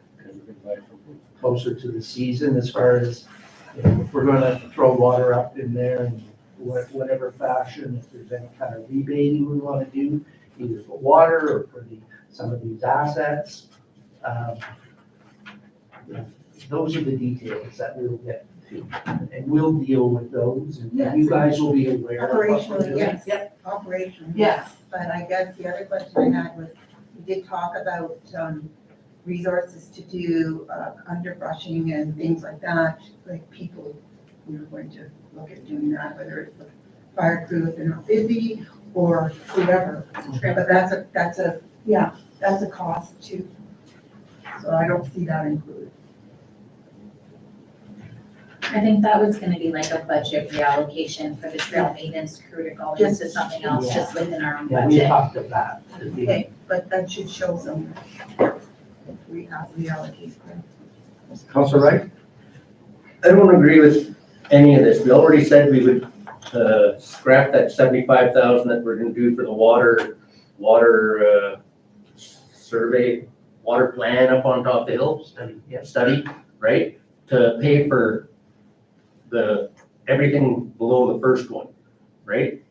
closer to the season as far as, if we're gonna throw water up in there in whatever fashion, if there's any kind of rebating we wanna do, either for water or for some of these assets. Those are the details that we'll get to, and we'll deal with those, and Yes. you guys will be aware of what we're Operationally, doing. yes. Yep. Operationally. Yes. But I guess the other question I had was, we did talk about resources to do underbrushing and things like that, like people, we were going to look at doing that, whether it's the fire crew if they're not busy or whoever. But that's a cost too. So I don't see that included. I think that was gonna be like a budget reallocation for the trail maintenance crew to go into something else just within our own Yeah, we budget. talked of that. Okay, but that should show some, we have to reallocate. Councilor Wright? I don't agree with any of this. We already said we would scrap that 75,000 that we're gonna do for the water survey, water plan up on top of the hill study, right? To pay for everything below the first one, right?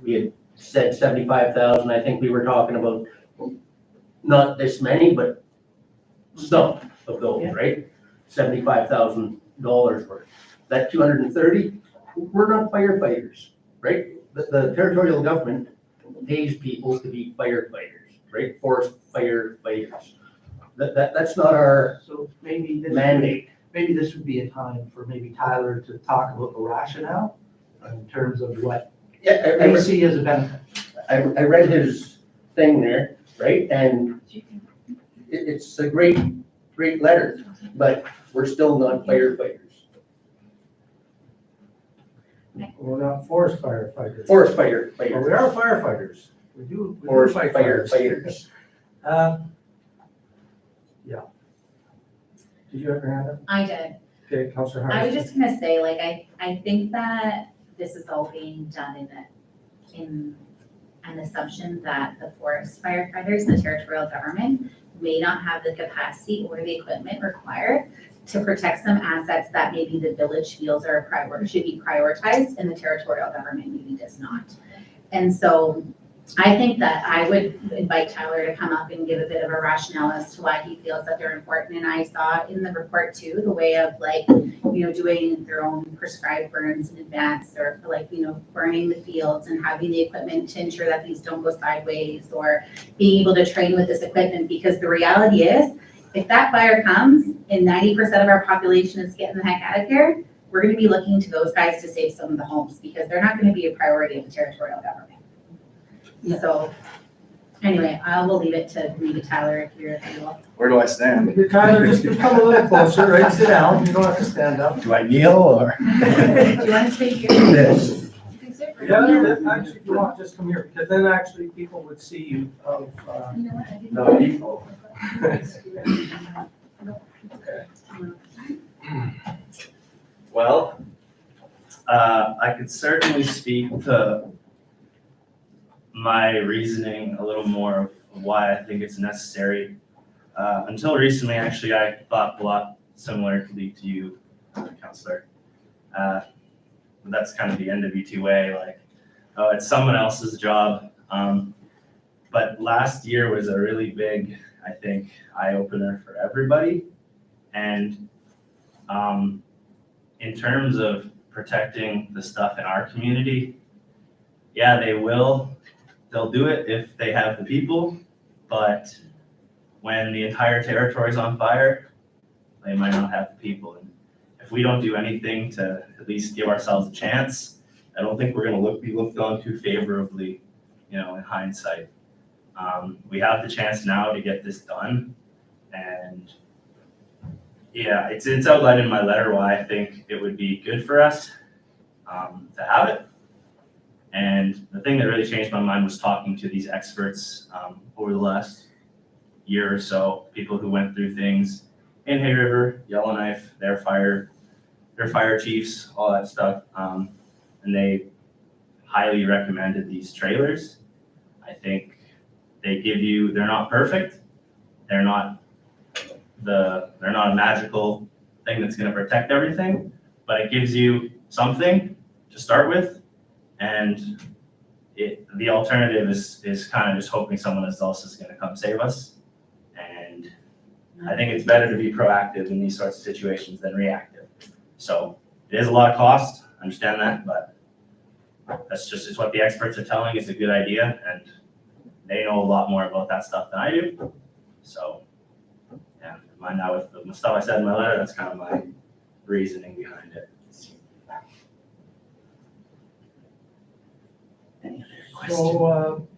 We had said 75,000. I think we were talking about not this many, but some of those, Yeah. right? $75,000 worth. That 230, we're not firefighters, right? The territorial government pays people to be firefighters, right? Forest firefighters. That's not our So maybe mandate. maybe this would be a time for maybe Tyler to talk about the rationale in terms of what Yeah, they see as a benefit. I read his thing there, right? And it's a great letter, but we're still not firefighters. We're not forest firefighters. Forest Well, firefighters. we are firefighters. We do Forest fight fires. firefighters. Yeah. Did you ever have it? I did. Okay, Councilor I was Hardison. just gonna say, like, I think that this is all being done in an assumption that the forest firefighters, the territorial government, may not have the capacity or the equipment required to protect some assets that maybe the village feels are should be prioritized and the territorial government maybe does not. And so I think that I would invite Tyler to come up and give a bit of a rationale as to why he feels that they're important. And I saw in the report too, the way of like, doing their own prescribed burns in advance or like, burning the fields and having the equipment to ensure that these don't go sideways or being able to train with this equipment. Because the reality is, if that fire comes and 90% of our population is getting the heck out of here, we're gonna be looking to those guys to save some of the homes, because they're not gonna be a priority of the territorial government. Yeah. So, anyway, I will leave it to Rita Tyler if you will. Where do I stand? Tyler, just come a little closer, right? Sit down. You don't have to stand up. Do I kneel or? Do you wanna stay here? This. You can sit right Yeah, here. actually, if you want, just come here, because then actually people would see you of, You know what, I didn't. No, people. Well, I could certainly speak to my reasoning a little more of why I think it's necessary. Until recently, actually, I thought a lot similarly to you, Counselor. But that's kind of the NW2A, like, oh, it's someone else's job. But last year was a really big, I think, eye-opener for everybody. And in terms of protecting the stuff in our community, yeah, they'll do it if they have the people, but when the entire territory is on fire, they might not have the people. And if we don't do anything to at least give ourselves a chance, I don't think we're gonna be looked on too favorably, in hindsight. We have the chance now to get this done, and yeah, it's outlined in my letter why I think it would be good for us to have it. And the thing that really changed my mind was talking to these experts over the last year or so, people who went through things in Hay River, Yellowknife, their fire chiefs, all that stuff. And they highly recommended these trailers. I think they're not perfect. They're not a magical thing that's gonna protect everything, but it gives you something to start with. And the alternative is kind of just hoping someone else is gonna come save us. And I think it's better to be proactive in these sorts of situations than reactive. So it is a lot of cost, I understand that, but it's what the experts are telling is a good idea, and they know a lot more about that stuff than I do. So, yeah, mind now with the stuff I said in my letter, that's kind of my reasoning behind it. Any other questions? so,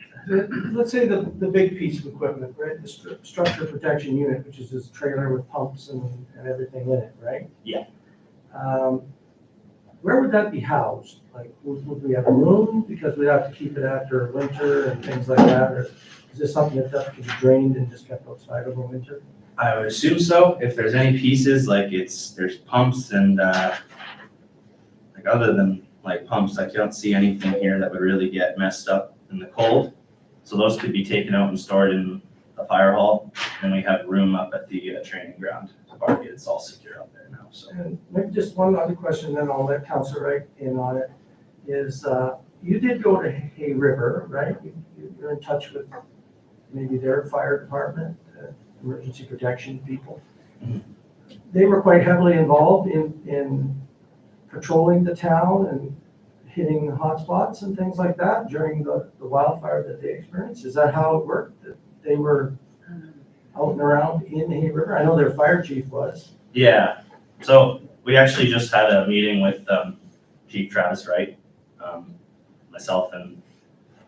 let's say the big piece of equipment, right? The structure protection unit, which is this trailer with pumps and everything in it, right? Yeah. Where would that be housed? Like, would we have a room because we have to keep it after winter and things like that? Or is this something that can be drained and just kept outside over winter? I would assume so. If there's any pieces, like there's pumps and, like other than like pumps, I don't see anything here that would really get messed up in the cold. So those could be taken out and stored in the fire hall. And we have room up at the training ground to park it. It's all secure out there now, so. And maybe just one other question, then I'll let Councilor Wright in on it, is you did go to Hay River, right? You're in touch with maybe their fire department, emergency protection people. Mhm. They were quite heavily involved in patrolling the town and hitting hot spots and things like that during the wildfire that they experienced. Is that how it worked? That they were out and around in Hay River? I know their fire chief was. Yeah, so we actually just had a meeting with Chief Travis Wright, myself and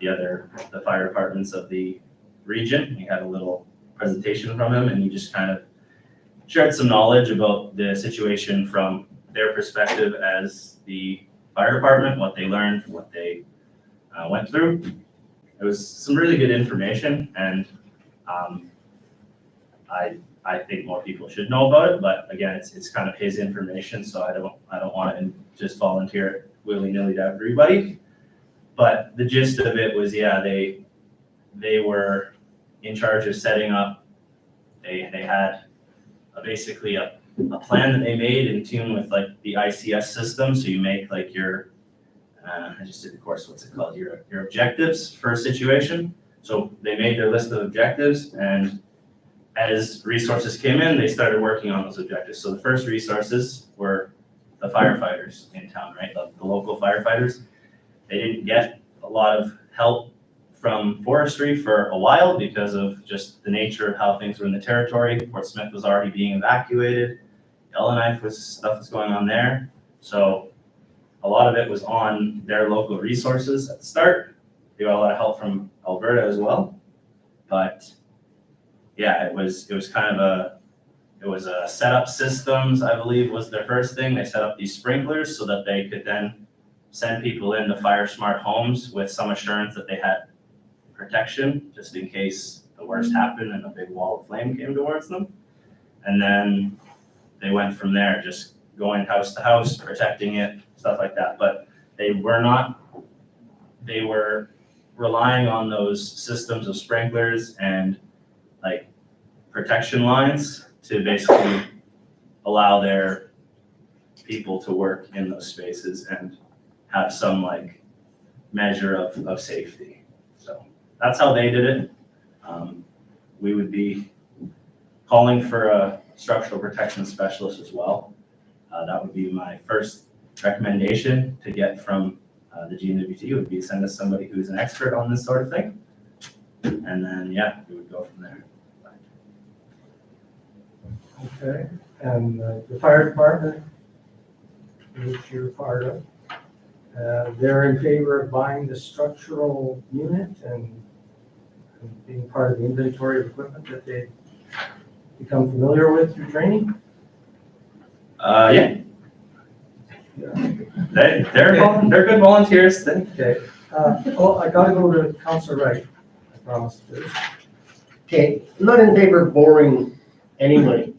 the fire departments of the region. We had a little presentation from him, and he just kind of shared some knowledge about the situation from their perspective as the fire department, what they learned, what they went through. It was some really good information, and I think more people should know about it, but again, it's kind of his information, so I don't want to just volunteer it willy-nilly to everybody. But the gist of it was, yeah, they were in charge of setting up, they had basically a plan that they made in tune with like the ICS system. So you make like your, I just did the course, what's it called? Your objectives for a situation. So they made their list of objectives, and as resources came in, they started working on those objectives. So the first resources were the firefighters in town, right? The local firefighters. They didn't get a lot of help from forestry for a while because of just the nature of how things were in the territory. Fort Smith was already being evacuated. Yellowknife stuff was going on there. So a lot of it was on their local resources at the start. They got a lot of help from Alberta as well. But yeah, it was kind of a set up systems, I believe was their first thing. They set up these sprinklers so that they could then send people into fire smart homes with some assurance that they had protection, just in case the worst happened and a big wall of flame came towards them. And then they went from there, just going house to house, protecting it, stuff like that. But they were relying on those systems of sprinklers and like protection lines to basically allow their people to work in those spaces and have some like measure of safety. So that's how they did it. We would be calling for a structural protection specialist as well. That would be my first recommendation to get from the GNWT, would be send us somebody who's an expert on this sort of thing. And then, yeah, we would go from there. Okay, and the fire department, which you're part of, they're in favor of buying the structural unit and being part of the inventory of equipment that they become familiar with through training? Yeah, they're good volunteers. Okay, I gotta go to Councilor Wright, I promised this. Okay, I'm not in favor of borrowing any money.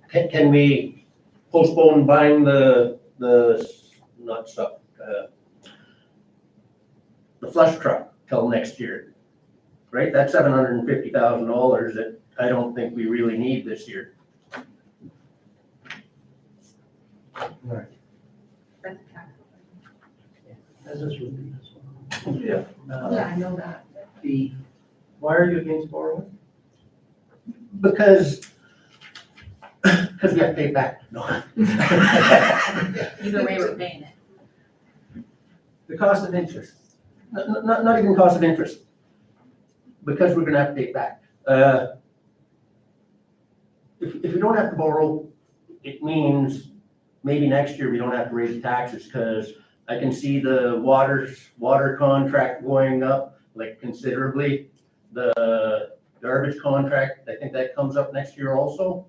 Can we postpone buying the flush truck till next year? Right, that's $750,000 that I don't think we really need this year. Right. As is Ruby as well. Yeah. Yeah, I know that. Why are you against borrowing? Because we have to pay it back. No. Either way, we're paying it. The cost of interest. Not even cost of interest. Because we're gonna have to pay it back. If we don't have to borrow, it means maybe next year we don't have to raise the taxes, because I can see the water contract going up like considerably. The garbage contract, I think that comes up next year also,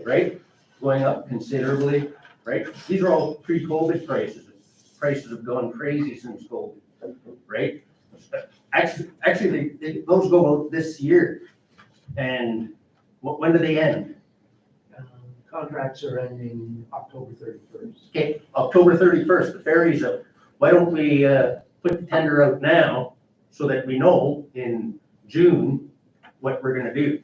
right? Going up considerably, right? These are all pre-COVID prices. Prices have gone crazy since COVID, right? Actually, those go out this year. And when do they end? Contracts are ending October 31st. Okay, October 31st, the ferry's out. Why don't we put the tender out now so that we know in June what we're gonna do,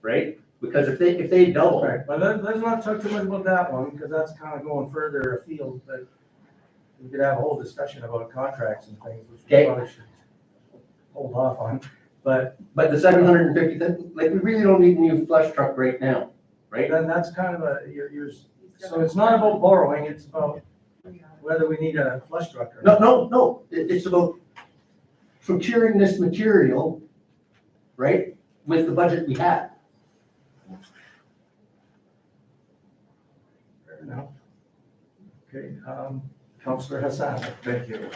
right? Because if they double, Right, but let's not talk too much about that one, because that's kind of going further afield, but we could have a whole discussion about contracts and things, which we Okay. probably should hold off on. But but the 750, like, we really don't need a new flush truck right now, right? then that's kind of so it's not about borrowing, it's about whether we need a flush truck or not. No, it's about procuring this material, right, with the budget we have. Fair enough. Okay, Councillor Hassan. Thank you,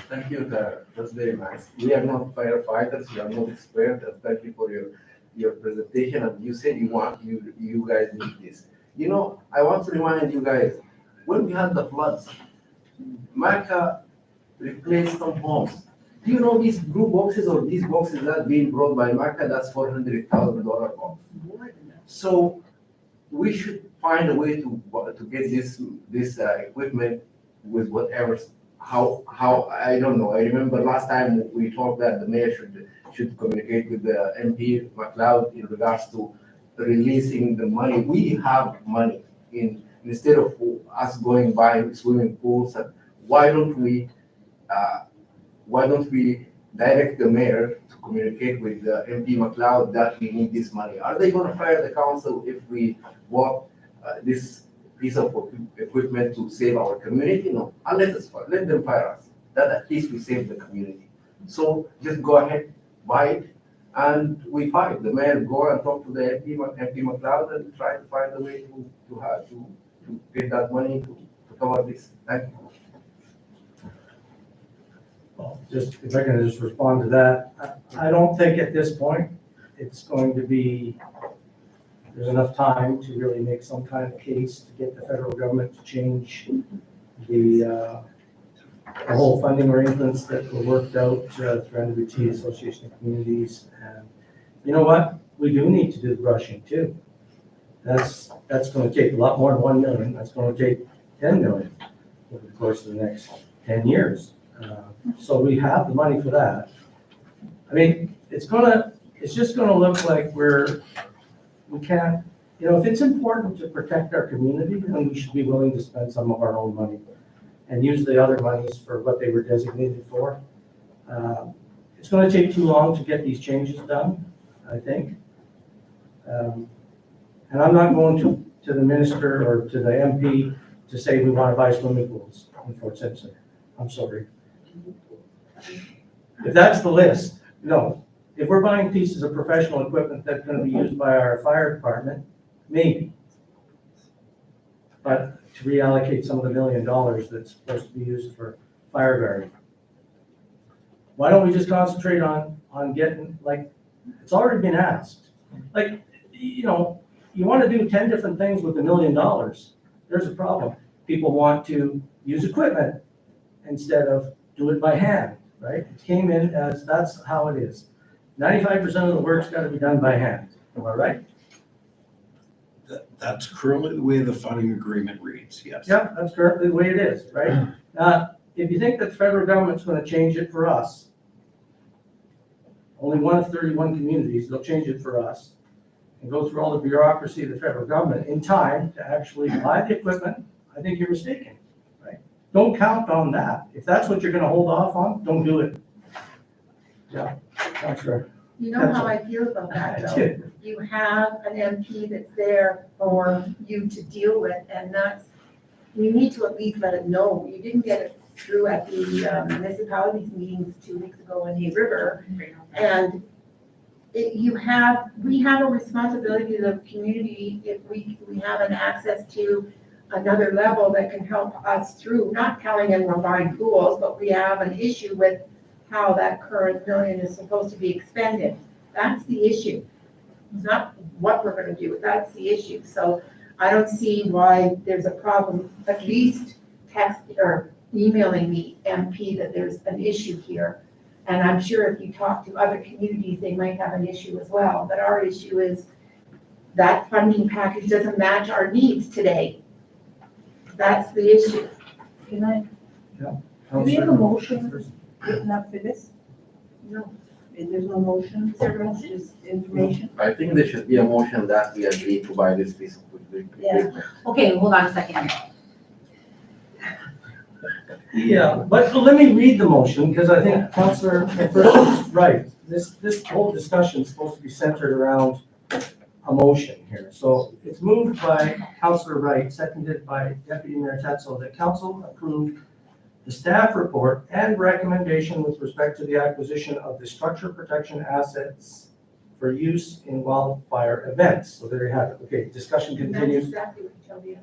that's very nice. We are not firefighters, we are not experts, and thank you for your presentation, and you said you guys need this. You know, I want to remind you guys, when we had the floods, Marca replaced some homes. Do you know these blue boxes or these boxes that being brought by Marca, that's $400,000 box. So we should find a way to get this equipment with whatever, how, I don't know. I remember last time we talked that the mayor should communicate with the MP McLeod in regards to releasing the money. We have money instead of us going by swimming pools. And why don't we direct the mayor to communicate with the MP McLeod that we need this money? Are they gonna fire the council if we bought this piece of equipment to save our community? No, let them fire us. That at least we save the community. So just go ahead, buy it, and we fight. The mayor go and talk to the MP McLeod and try to find a way to get that money to cover this? Well, just, if I can just respond to that, I don't think at this point it's going to be, there's enough time to really make some kind of case to get the federal government to change the whole funding arrangements that were worked out through NWT, Association of Communities. And you know what? We do need to do the brushing too. That's gonna take a lot more than 1 million. That's gonna take 10 million over the course of the next 10 years. So we have the money for that. I mean, it's just gonna look like we can't, you know, if it's important to protect our community, then we should be willing to spend some of our own money and use the other monies for what they were designated for. It's gonna take too long to get these changes done, I think. And I'm not going to the minister or to the MP to say we wanna buy swimming pools in Fort Simpson. I'm sorry. If that's the list, no. If we're buying pieces of professional equipment that's gonna be used by our fire department, maybe. But to reallocate some of the $1 million that's supposed to be used for fire guarding. Why don't we just concentrate on getting, like, it's already been asked. Like, you know, you wanna do 10 different things with $1 million, there's a problem. People want to use equipment instead of do it by hand, right? It came in as, that's how it is. 95% of the work's gotta be done by hand, am I right? That's currently the way the funding agreement reads, yes. Yep, that's currently the way it is, right? If you think that the federal government's gonna change it for us, only 1 of 31 communities, they'll change it for us and go through all the bureaucracy of the federal government in time to actually buy the equipment, I think you're mistaken, right? Don't count on that. If that's what you're gonna hold off on, don't do it. Yeah, Councillor. You know how I feel about that though? You have an MP that's there for you to deal with, and that's, you need to at least let it know. You didn't get it through at the municipalities meetings 2 weeks ago in Hay River. And we have a responsibility to the community if we have an access to another level that can help us through, not telling them we're buying pools, but we have an issue with how that current $1 million is supposed to be expended. That's the issue. It's not what we're gonna do, that's the issue. So I don't see why there's a problem, at least text or emailing the MP that there's an issue here. And I'm sure if you talk to other communities, they might have an issue as well. But our issue is that funding package doesn't match our needs today. That's the issue. Can I, do we have a motion written up for this? No. There's no motion, it's just information? I think there should be a motion that we agree to buy this piece of equipment. Yeah. Okay, hold on a second. Yeah, but let me read the motion, because I think Councillor McPherson's right. This whole discussion is supposed to be centered around a motion here. So it's moved by Councillor Wright, seconded by Deputy Mayor Tetzel, that council approve the staff report and recommendation with respect to the acquisition of the structure protection assets for use in wildfire events. So there you have it. Okay, discussion That's continues. exactly what you tell the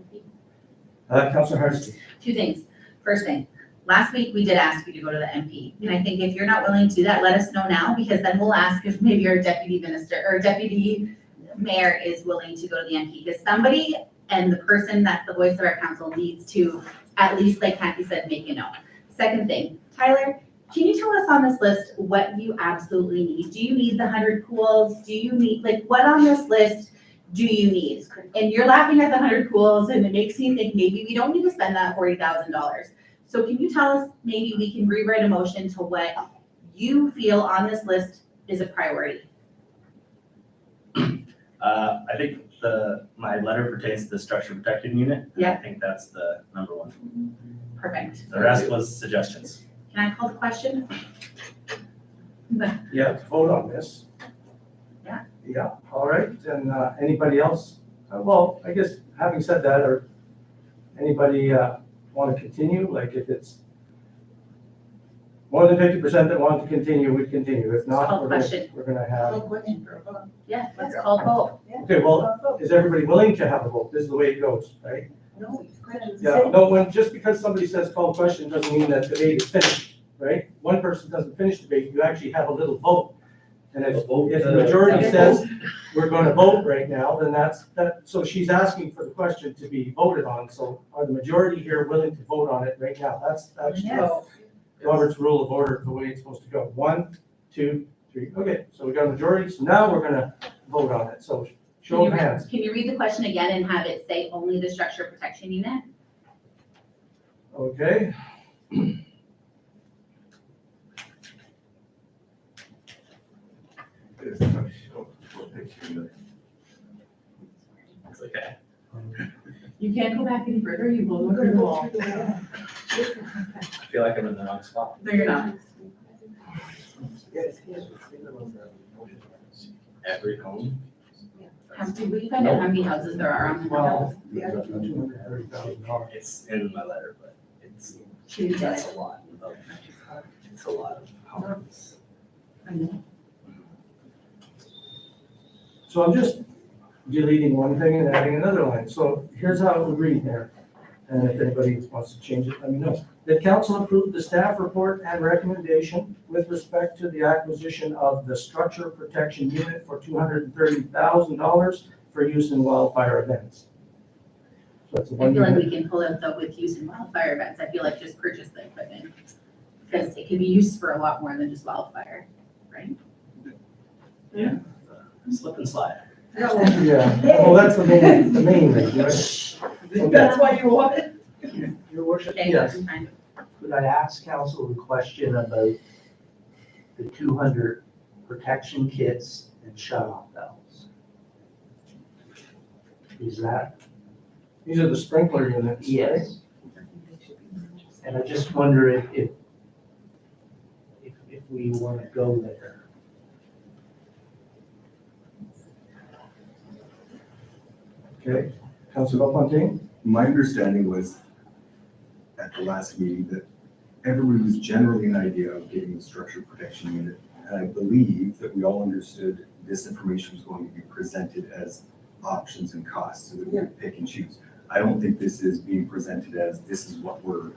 MP. Councillor Hardesty. 2 things. First thing, last week we did ask you to go to the MP. And I think if you're not willing to do that, let us know now, because then we'll ask if maybe our deputy minister or deputy mayor is willing to go to the MP. Because somebody and the person that's the voice of our council needs to, at least like Kathy said, make a note. Second thing, Tyler, can you tell us on this list what you absolutely need? Do you need the 100 pools? Do you need, like, what on this list do you need? And you're laughing at the 100 pools, and it makes me think maybe we don't need to spend that $40,000. So can you tell us, maybe we can rewrite a motion to what you feel on this list is a priority? I think my letter pertains to the structure protected unit. and I think that's the number one. Perfect. The rest was suggestions. Can I call the question? Yeah, vote on this. Yeah. Yeah, all right, and anybody else? Well, I guess having said that, or anybody want to continue? Like if it's more than 50% that want to continue, we'd continue. If not, Call the question. we're gonna have. No question for a vote. Yeah, let's call vote. Okay, well, is everybody willing to have a vote? This is the way it goes, right? No, it's questions. Yeah, no, just because somebody says call question doesn't mean that debate is finished, right? One person doesn't finish debate, you actually have a little vote. And if the majority says we're gonna vote right now, then so she's asking for the question to be voted on, so are the majority here willing to vote on it right now? That's Yes. Robert's rule of order, the way it's supposed to go. 1, 2, 3, okay, so we got a majority, so now we're gonna vote on it, so show of hands. Can you read the question again and have it say only the structure protection unit? Okay. It's a show protection. It's okay. You can't go back any further, you will go through the wall. I feel like I'm in the wrong spot. No, you're not. Every home? Did we find out how many houses there are on the hill? $230,000. It's in my letter, but it's, Two that's days. a lot. It's a lot of homes. So I'm just deleting one thing and adding another line. So here's how it would read there. And if anybody wants to change it, let me know. The council approved the staff report and recommendation with respect to the acquisition of the structure protection unit for $230,000 for use in wildfire events. So that's the I one feel like unit. we can pull out the with use in wildfire events. I feel like just purchase the equipment. Because it can be used for a lot more than just wildfire, right? Slip and slide. Yeah, well, that's the main thing, right? That's why you want it? Your worship, Okay, Yes. that's fine. could I ask council a question about the 200 protection kits and shut-off valves? Is that? These are the sprinkler units, right? Yes. And I just wonder if we want to go there. Okay, Councilor Fontaine? My understanding was at the last meeting that everybody was generally an idea of getting a structure protection unit. And I believe that we all understood this information was going to be presented as options and costs so that we could pick and choose. I don't think this is being presented as this is what we're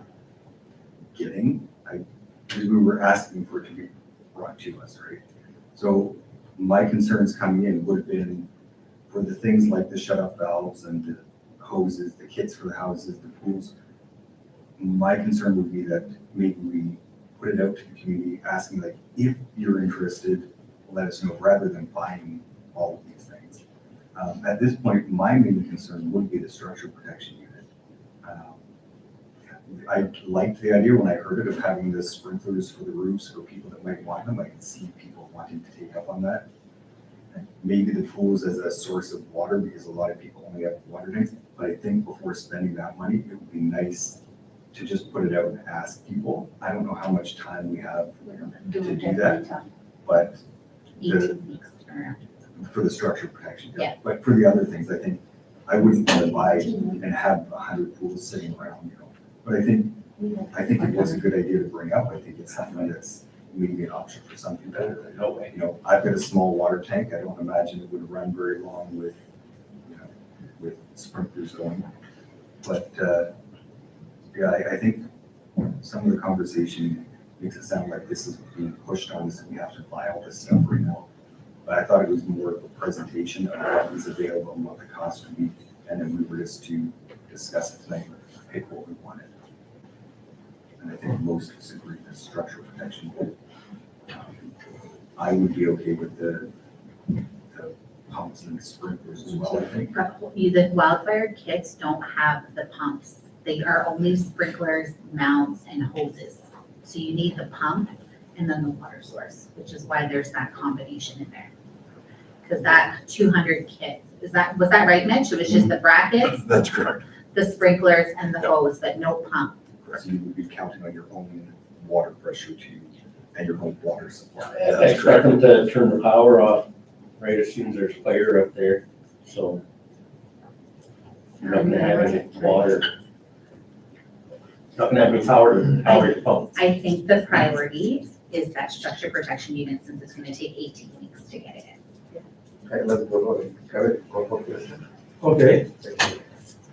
getting. Because we were asking for it to be brought to us, right? So my concerns coming in would have been for the things like the shut-off valves and the hoses, the kits for the houses, the pools. My concern would be that maybe we put it out to the community asking like, if you're interested, let us know rather than buying all of these things. At this point, my main concern would be the structure protection unit. I liked the idea when I heard it of having the sprinklers for the roofs for people that might want them. I can see people wanting to take up on that. Maybe the pools as a source of water because a lot of people only have water tanks. But I think before spending that money, it would be nice to just put it out and ask people. I don't know how much time we have to do that, but 18 weeks turnaround. for the structure protection. Yeah. But for the other things, I think I wouldn't want to buy and have 100 pools sitting around, you know. But I think it was a good idea to bring up. I think it's something that's maybe an option for some people. No way. You know, I've got a small water tank. I don't imagine it would run very long with, you know, with sprinklers going. But, yeah, I think some of the conversation makes it sound like this is being pushed on us and we have to buy all this stuff right now. But I thought it was more of a presentation of what was available and what the cost would be. And then we were just to discuss it tonight, pick what we wanted. And I think most of us agree that structural protection. I would be okay with the pumps and sprinklers as well, I think. The wildfire kits don't have the pumps. They are only sprinklers, mounts, and hoses. So you need the pump and then the water source, which is why there's that combination in there. Because that 200 kit, was that right, Mitch? It was just the brackets, That's correct. the sprinklers, and the hose, but no pump. So you would be counting on your own water pressure and your own water supply. I expect them to turn the power off right as soon as there's fire up there, so you're not gonna have any water. Not gonna have any power to power your pump. I think the priority is that structure protection unit, since it's gonna take 18 weeks to get it in. Okay, let's go on. Kevin, call for question. Okay,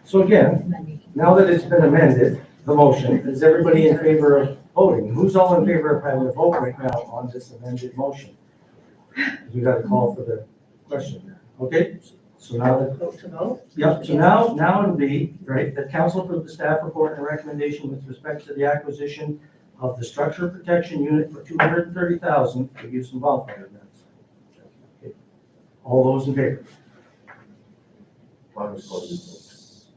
so again, now that it's been amended, the motion, is everybody in favor of voting? Who's all in favor of having a vote right now on this amended motion? We got to call for the question. Okay, so now that Vote to vote? Yep, so now it'll be, right, that council approve the staff report and recommendation with respect to the acquisition of the structure protection unit for $230,000 for use in bonfire events. Okay. All those in favor?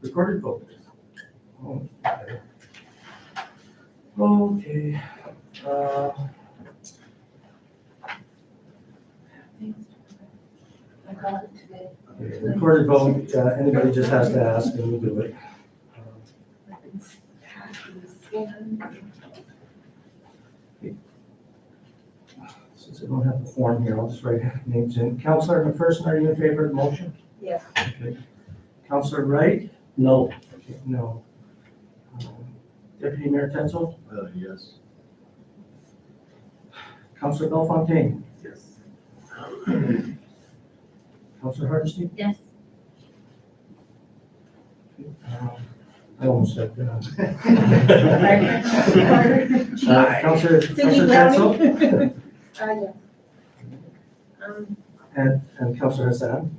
Recorded vote. Oh, okay. Okay. I got it today. Recorded vote, anybody just has to ask and we'll do it. Since I don't have the form here, I'll just write names in. Counselor McPherson, are you in favor of the motion? Yes. Okay. Counselor Wright? No. Okay, no. Deputy Mayor Tenzel? Yes. Counselor Bellefontaine? Yes. Counselor Hardesty? Yes. I almost said, Sorry. Counselor Cindy Tenzel? Yes. And Counselor Hassan?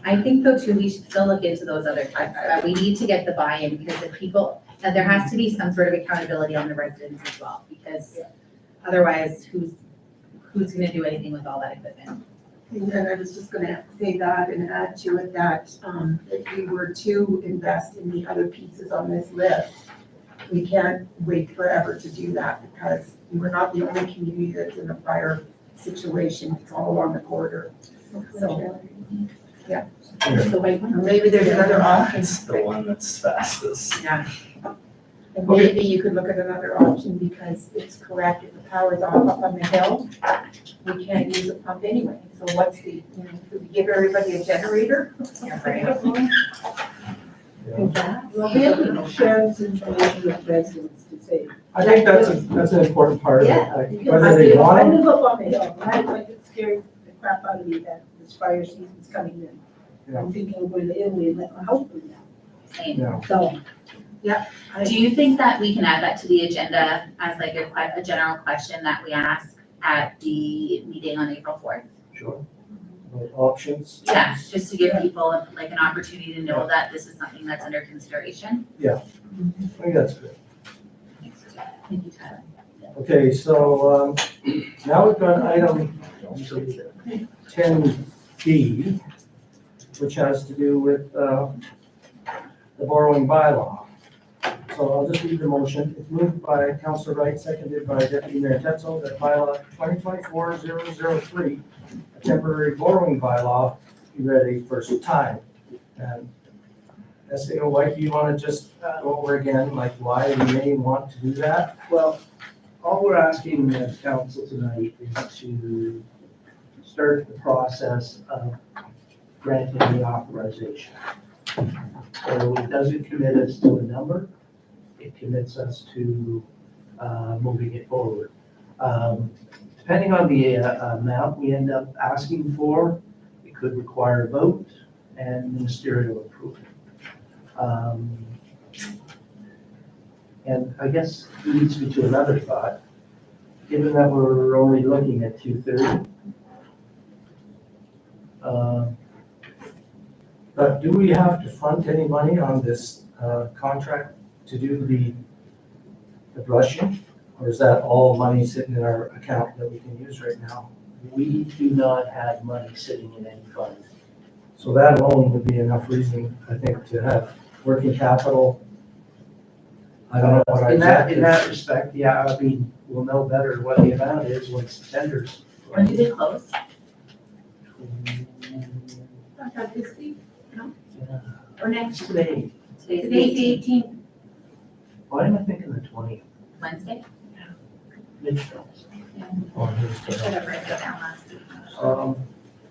I think though too, we should still look into those other cuts. We need to get the buy-in because if people, there has to be some sort of accountability on the residents as well. Because otherwise, who's gonna do anything with all that equipment? And I was just gonna say that and add to it that, if we were to invest in the other pieces on this list, we can't wait forever to do that because we're not the only community that's in a fire situation. It's all along the corridor. So, yeah. The white one. Maybe there's another option. It's the one that's fastest. Yeah. And maybe you could look at another option because it's correct, if the power's off up on the hill, we can't use the pump anyway. So what's the, do we give everybody a generator? Well, we have to share this information with residents to say. I think that's an important part of it. Yeah, Like, because whether they I want it. live up on the hill, and I like it scares the crap out of me that this fire season's coming in. Yeah. I'm thinking of going to Italy and let my house burn down. Same. Yeah. So, Do you think that we can add that to the agenda as like a general question that we ask at the meeting on April 4th? Sure. About options. Yeah, just to give people like an opportunity to know that this is something that's under consideration. I think that's good. Thank you, Tyler. Okay, so now we've got item 10B, which has to do with the borrowing bylaw. So I'll just read the motion. It's moved by Councilor Wright, seconded by Deputy Mayor Tetzel, that bylaw 2024-003, a temporary borrowing bylaw, be read a first time. And SAO White, do you want to just go over again, like why we may want to do that? Well, all we're asking the council tonight is to start the process of granting the authorization. So it doesn't commit us to a number, it commits us to moving it forward. Depending on the amount we end up asking for, it could require a vote and ministerial approval. And I guess leads me to another thought, given that we're only looking at 230. But do we have to front any money on this contract to do the brushing? Or is that all money sitting in our account that we can use right now? We do not have money sitting in any fund. So that alone would be enough reason, I think, to have working capital. I don't know what our In exact is. that respect, yeah, I mean, we'll know better what the amount is once the tenders. When do they close? Not this week, Or next May. Today's today's the 18th. Why am I thinking the 20th? Wednesday? Midterms. Whatever, I got down last week.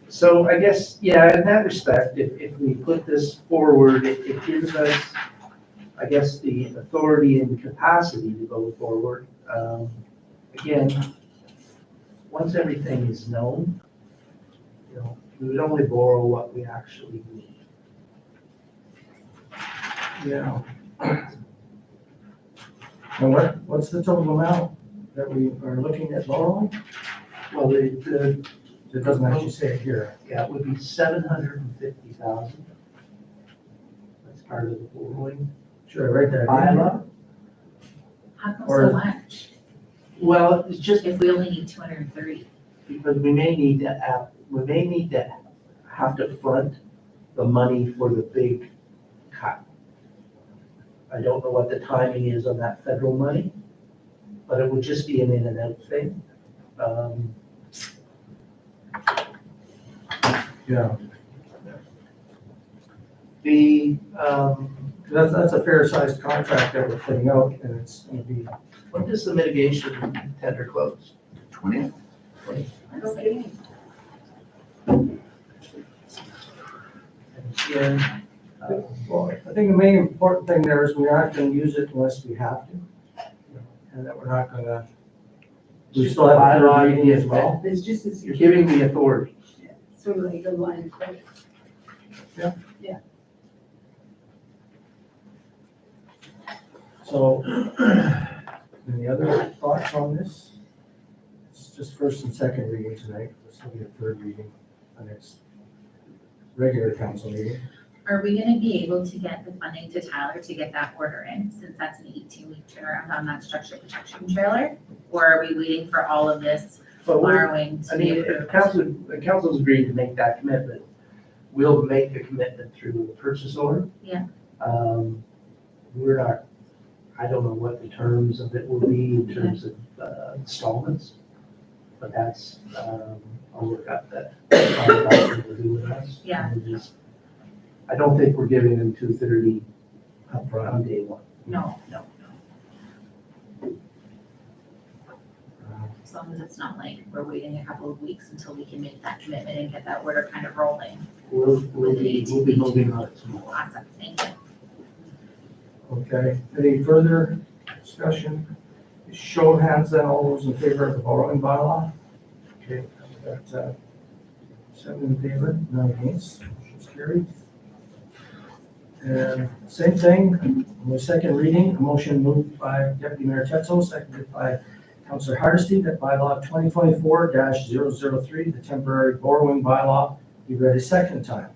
So I guess, yeah, in that respect, if we put this forward, it gives us, I guess, the authority and capacity to go forward. Again, once everything is known, we would only borrow what we actually need. Yeah. And what's the total amount that we are looking at borrowing? Well, It doesn't actually say it here. yeah, it would be 750,000. That's part of the borrowing. Should I write that in? Bylaw? How come Or- so much? Well, it's just If we only need 230? because we may need to have to front the money for the big cut. I don't know what the timing is on that federal money, but it would just be an in and out thing. Yeah, The, that's a fair sized contract that we're putting out and it's gonna be, when does the mitigation tender close? 20th? Okay. And, well, I think the main important thing there is we aren't gonna use it unless we have to. And that we're not gonna, we still have a Bylaw third reading as well. It's just as, You're giving the authority. sort of like a line of credit. So, any other thoughts on this? It's just first and second reading tonight, this will be a third reading, the next regular council meeting. Are we gonna be able to get the funding to Tyler to get that order in, since that's an 18-week turnaround on that structure protection trailer? Or are we waiting for all of this But we- borrowing I to be mean, if approved? the council's agreed to make that commitment, we'll make the commitment through the purchase order. Yeah. We're not, I don't know what the terms of it will be in terms of installments, but that's, I'll work out that, to do with us. Yeah. And we'll just- I don't think we're giving them 230 upfront on day one. No. As long as it's not like we're waiting a couple of weeks until we can make that commitment and get that order kind of rolling. We'll be moving on it tomorrow. Awesome, thank you. Okay, any further discussion? Show of hands then, all those in favor of the borrowing bylaw? Okay, we've got 7 in favor, none against, motion's carried. And same thing, on the second reading, a motion moved by Deputy Mayor Tetzel, seconded by Councilor Hardesty, that bylaw 2024-003, the temporary borrowing bylaw, be read a second time.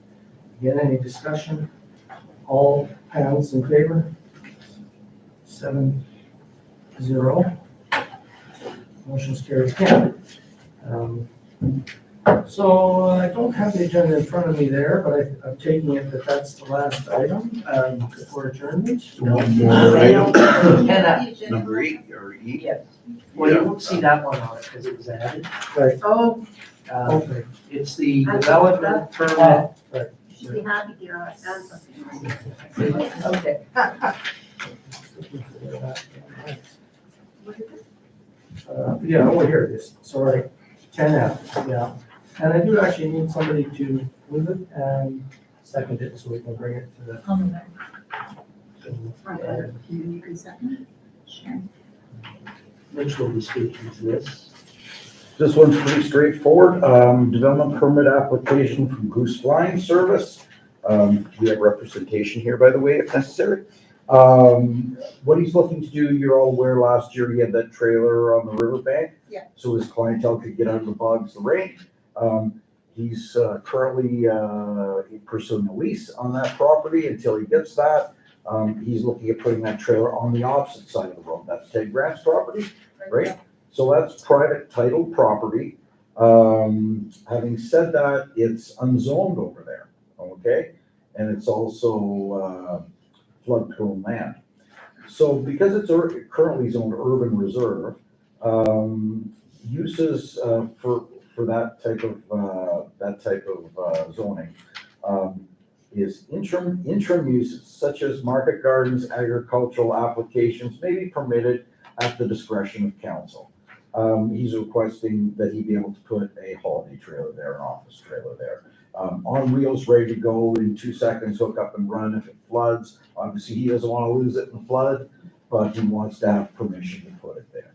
Again, any discussion? All hands in favor? 7-0. Motion's carried again. So I don't have the agenda in front of me there, but I'm taking it that that's the last item before adjournment. One more item, Cannot, number 8 or E. yes. Well, you won't see that one on it because it was added. Right, Oh, okay. It's the I- development permit. she'd be happy to hear us add something. Okay. Yeah, oh, here it is, sorry, 10F, yeah. And I do actually need somebody to move it and second it so we can bring it to the. I'll move it. You can second. Sure. Mitch will be speaking to this. This one's pretty straightforward. Development permit application from Goose Flying Service. We have representation here, by the way, if necessary. What he's looking to do, you're all aware, last year he had that trailer on the riverbank. Yeah. So his clientele could get out of the bogs, the rain. He's currently pursuing a lease on that property until he gets that. He's looking at putting that trailer on the opposite side of the road. That's Ted Grant's property, right? So that's private title property. Having said that, it's unzoned over there, okay? And it's also flood-prone land. So because it's currently zoned urban reserve, uses for that type of zoning is interim uses such as market gardens, agricultural applications may be permitted at the discretion of council. He's requesting that he be able to put a holiday trailer there, an office trailer there. On wheels, ready to go in 2 seconds, hook up and run if it floods. Obviously, he doesn't want to lose it in the flood, but he wants to have permission to put it there.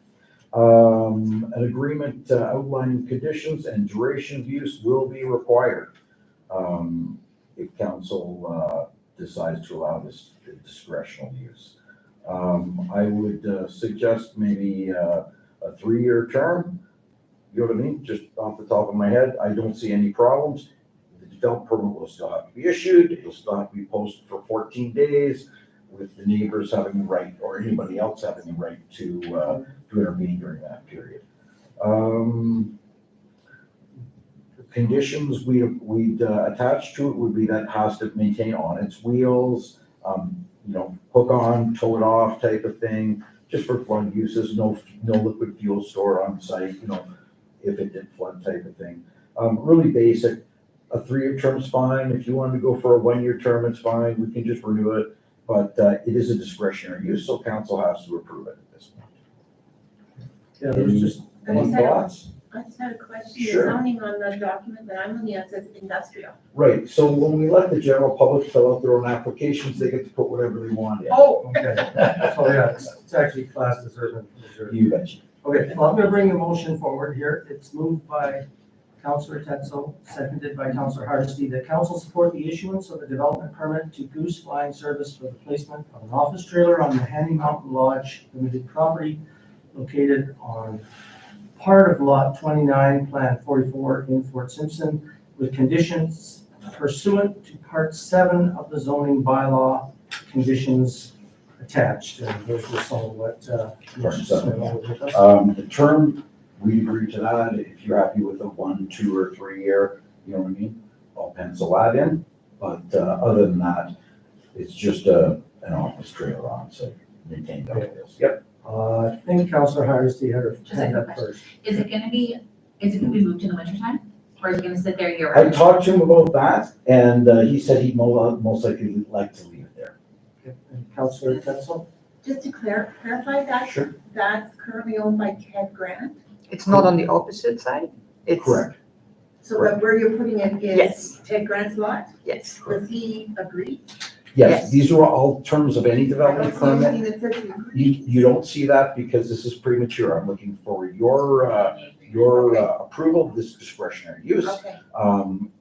An agreement outlining conditions and duration of use will be required if council decides to allow this discretional use. I would suggest maybe a 3-year term. You know what I mean? Just off the top of my head, I don't see any problems. The development permit will still have to be issued, it'll still have to be posted for 14 days, with the neighbors having the right, or anybody else having the right to intervene during that period. Conditions we'd attach to it would be that it has to maintain on its wheels, hook on, tow it off type of thing, just for flood uses, no liquid fuel stored on site, if it did flood type of thing. Really basic. A 3-year term's fine. If you wanted to go for a 1-year term, it's fine. We can just renew it. But it is a discretionary use, so council has to approve it at this point. Yeah, there's just, Any thoughts? I just had a question. Sure. The zoning on the document that I'm looking at says industrial. Right, so when we let the general public fill out their own applications, they get to put whatever they want in. Oh. okay. So yeah, it's actually classed as urban reserve. You betcha. Okay, well, I'm gonna bring the motion forward here. It's moved by Councillor Tetzel, seconded by Councillor Hardesty, that council support the issuance of a development permit to Goose Flying Service for the placement of an office trailer on the Handy Mountain Lodge Limited property located on part of Lot 29, Plan 44 in Fort Simpson, with conditions pursuant to Part 7 of the zoning bylaw, conditions attached. And those were some of what Mr. Smith was with us. The term, we agree to that. If you're happy with a 1, 2, or 3 year, you know what I mean? I'll pencil that in. But other than that, it's just an office trailer on site, maintained by this. Yep. I think Councillor Hardesty had her Just a hand quick up first. Is it gonna be moved in the wintertime? Or is it gonna sit there year I round? talked to him about that, and he said he'd most likely like to leave it there. Okay, and Councillor Tetzel? Just to clarify that, Sure. that's currently owned by Ted Grant. It's not on the opposite side? It's Correct. So that where you're putting it Yes. is Ted Grant's lot? Yes. Does he agree? Yes, Yes. these are all terms of any I development don't see permit. anything that says he agrees. You don't see that because this is premature. I'm looking for your approval of this discretionary use. Okay,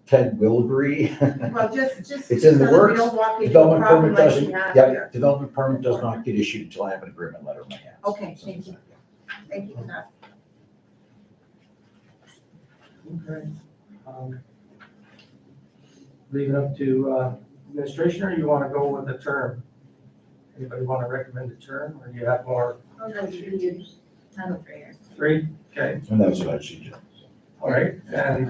Ted will agree. well, just. It's in the so that we works. don't walk into a Development problem permit like we doesn't, have yeah, here. development permit does not get issued until I have an agreement letter in my hands. Okay, thank you. Thank you for that. Okay. Leave it up to administration, or you want to go with the term? Anybody want to recommend a term, or you have more? Oh, no, 3 years. I'll go 3 years. 3? Okay, And that's what I suggest. all right. And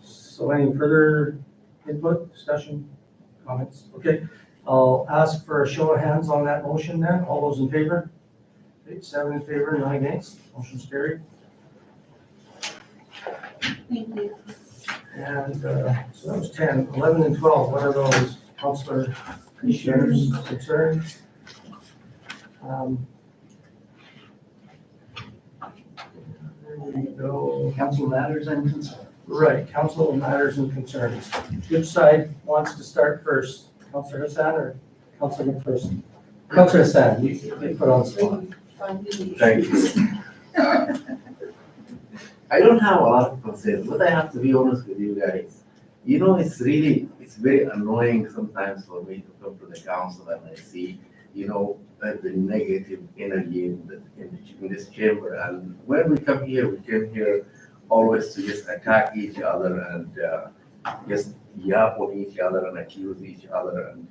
so any further input, discussion, comments? Okay, I'll ask for a show of hands on that motion then. All those in favor? Okay, 7 in favor, 9 against. Motion's carried. Thank you. And so that was 10, 11 and 12. What are those, Councillor issues, concerns? There we go. Council matters and concerns. Right, council matters and concerns. Which side wants to start first? Councillor Hassan or Councillor McPherson? Councillor Hassan, you get put on the spot. Thank you. I don't have a lot of concerns, but I have to be honest with you guys. It's very annoying sometimes for me to come to the council and I see, the negative energy in this chamber. And when we come here, we came here always to just attack each other and just yap on each other and accuse each other. And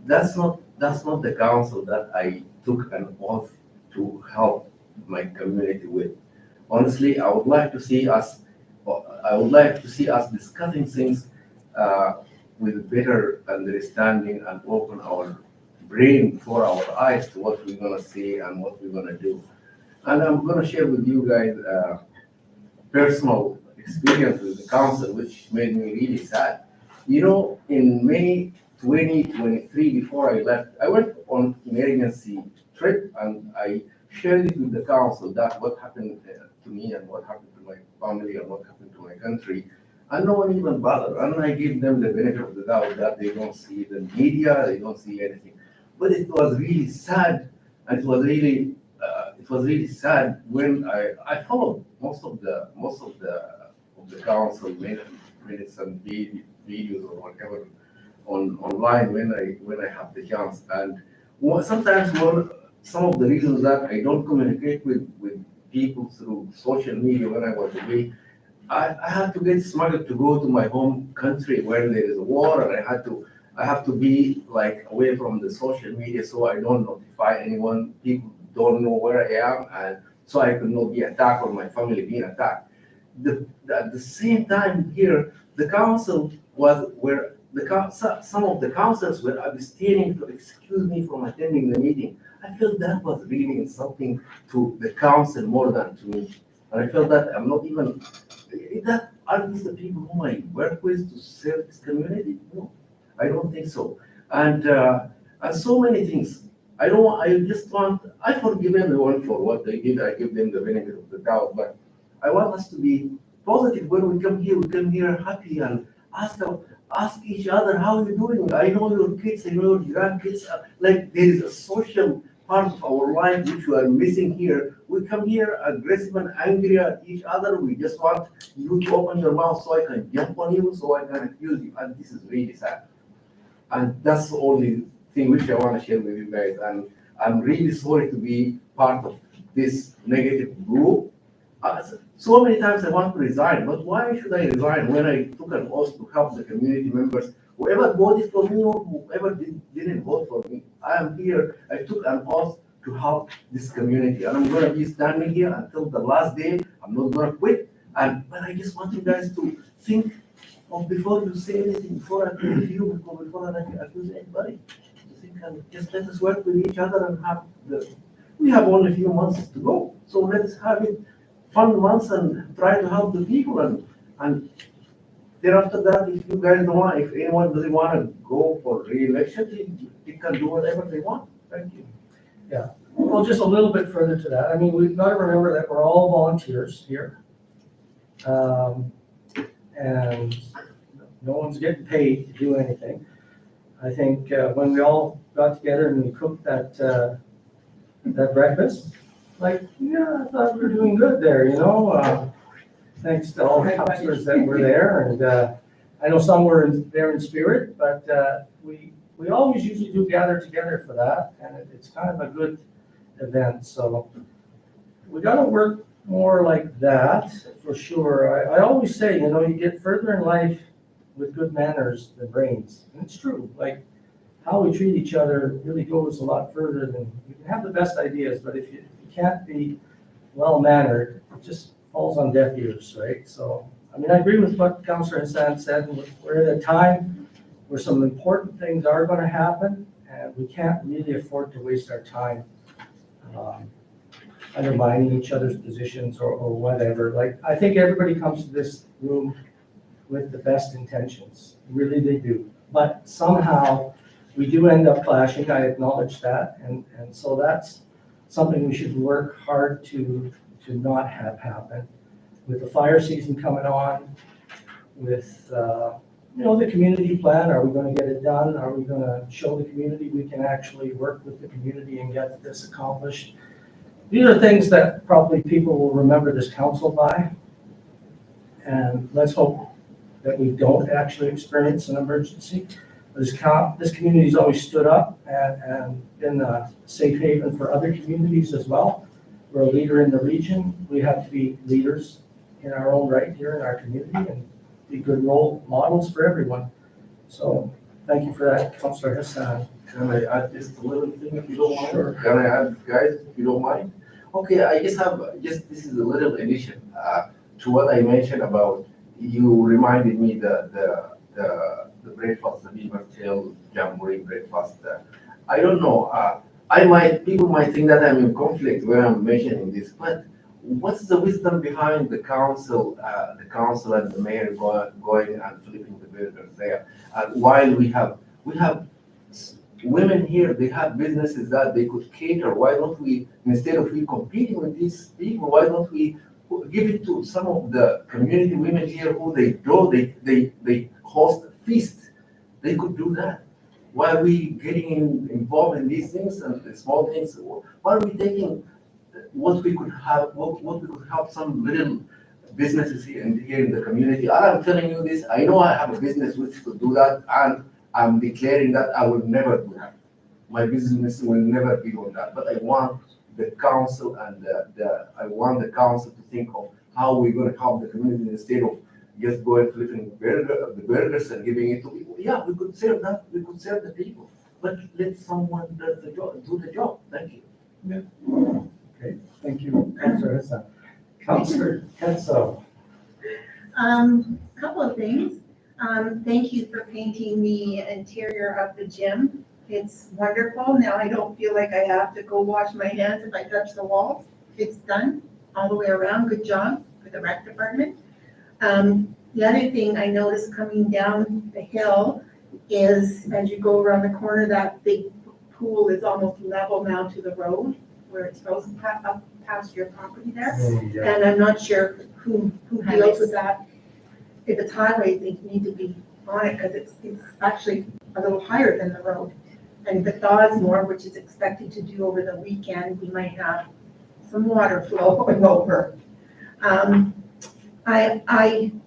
that's not the council that I took an oath to help my community with. Honestly, I would like to see us discussing things with better understanding and open our brain before our eyes to what we're gonna say and what we're gonna do. And I'm gonna share with you guys personal experience with the council, which made me really sad. In May 2023, before I left, I went on emergency trip and I shared it with the council that what happened to me and what happened to my family and what happened to my country. And no one even bothered. And I give them the benefit of the doubt that they don't see the media, they don't see anything. But it was really sad, and it was really sad when I followed most of the council minutes and videos or whatever online when I have the chance. And sometimes some of the reasons that I don't communicate with people through social media when I was away, I had to get smuggled to go to my home country where there is a war, and I have to be like away from the social media so I don't notify anyone. People don't know where I am, and so I could not be attacked or my family being attacked. At the same time here, the council some of the councils were abstaining to excuse me from attending the meeting. I felt that was really insulting to the council more than to me. And I felt that I'm not even, are these the people whom I work with to serve this community? No, I don't think so. And so many things. I forgive everyone for what they did. I give them the benefit of the doubt, but I want us to be positive when we come here. We come here happy and ask each other, how are you doing? I know your kids, I know your grandkids. Like there is a social part of our life which we are missing here. We come here aggressive and angry at each other. We just want you to open your mouth so I can jump on you, so I can accuse you. And this is really sad. And that's the only thing which I want to share with you guys. And I'm really sorry to be part of this negative group. So many times I want to resign, but why should I resign when I took an oath to help the community members? Whoever voted for me or whoever didn't vote for me, I am here. I took an oath to help this community, and I'm going to be standing here until the last day. I'm not going to quit. But I just want you guys to think of before you say anything, before I accuse you, before I accuse anybody. Just let us work with each other and we have only a few months to go. So let us have it fun months and try to help the people and thereafter that, if anyone doesn't want to go for re-election, they can do whatever they want. Thank you. Well, just a little bit further to that. I mean, we've got to remember that we're all volunteers here. And no one's getting paid to do anything. I think when we all got together and we cooked that breakfast, I thought we were doing good there, thanks to all the counselors that were there. And I know some were there in spirit, but we always usually do gather together for that. And it's kind of a good event. So we got to work more like that for sure. I always say, you get further in life with good manners than brains. And it's true. Like how we treat each other really goes a lot further than you can have the best ideas, but if you can't be well-mannered, it just falls on deaf ears, right? So, I agree with what Councillor Hassan said. We're at a time where some important things are going to happen, and we can't really afford to waste our time undermining each other's positions or whatever. Like, I think everybody comes to this room with the best intentions. Really, they do. But somehow, we do end up clashing. I acknowledge that. And so that's something we should work hard to not have happen. With the fire season coming on, with the community plan, are we going to get it done? Are we going to show the community we can actually work with the community and get this accomplished? These are things that probably people will remember this council by. And let's hope that we don't actually experience an emergency. This community's always stood up and been a safe haven for other communities as well. We're a leader in the region. We have to be leaders in our own right here in our community and be good role models for everyone. So thank you for that, Councillor Hassan. Can I add just a little thing if you don't mind? Sure. Can I add, guys, if you don't mind? Okay, I just have, this is a little addition to what I mentioned about, you reminded me the breakfast, the Beaver Tail Jamboree breakfast. I don't know, people might think that I'm in conflict when I'm mentioning this, but what's the wisdom behind the council and the mayor going and flipping the burgers there? While we have women here, they have businesses that they could cater. Why don't we, instead of we competing with these people, why don't we give it to some of the community women here who they host a feast? They could do that. Why are we getting involved in these things and the small things? Why are we taking what we could help some little businesses here in the community? I'm telling you this, I know I have a business which could do that, and I'm declaring that I will never do that. My business will never be on that, but I want the council and I want the council to think of how we're gonna help the community instead of just going flipping the burgers and giving it to people. Yeah, we could serve that, we could serve the people, but let someone do the job. Thank you. Okay, thank you, Councilor Hassan. Councilor Tetzel. Couple of things. Thank you for painting the interior of the gym. It's wonderful. Now I don't feel like I have to go wash my hands if I touch the walls. It's done all the way around. Good job for the rec department. The other thing I noticed coming down the hill is as you go around the corner, that big pool is almost level now to the road where it's frozen up past your property there. And I'm not sure who deals with that. If it's highways, they need to be on it because it's actually a little higher than the road. And if it thaws more, which is expected to do over the weekend, we might have some water flow going over. I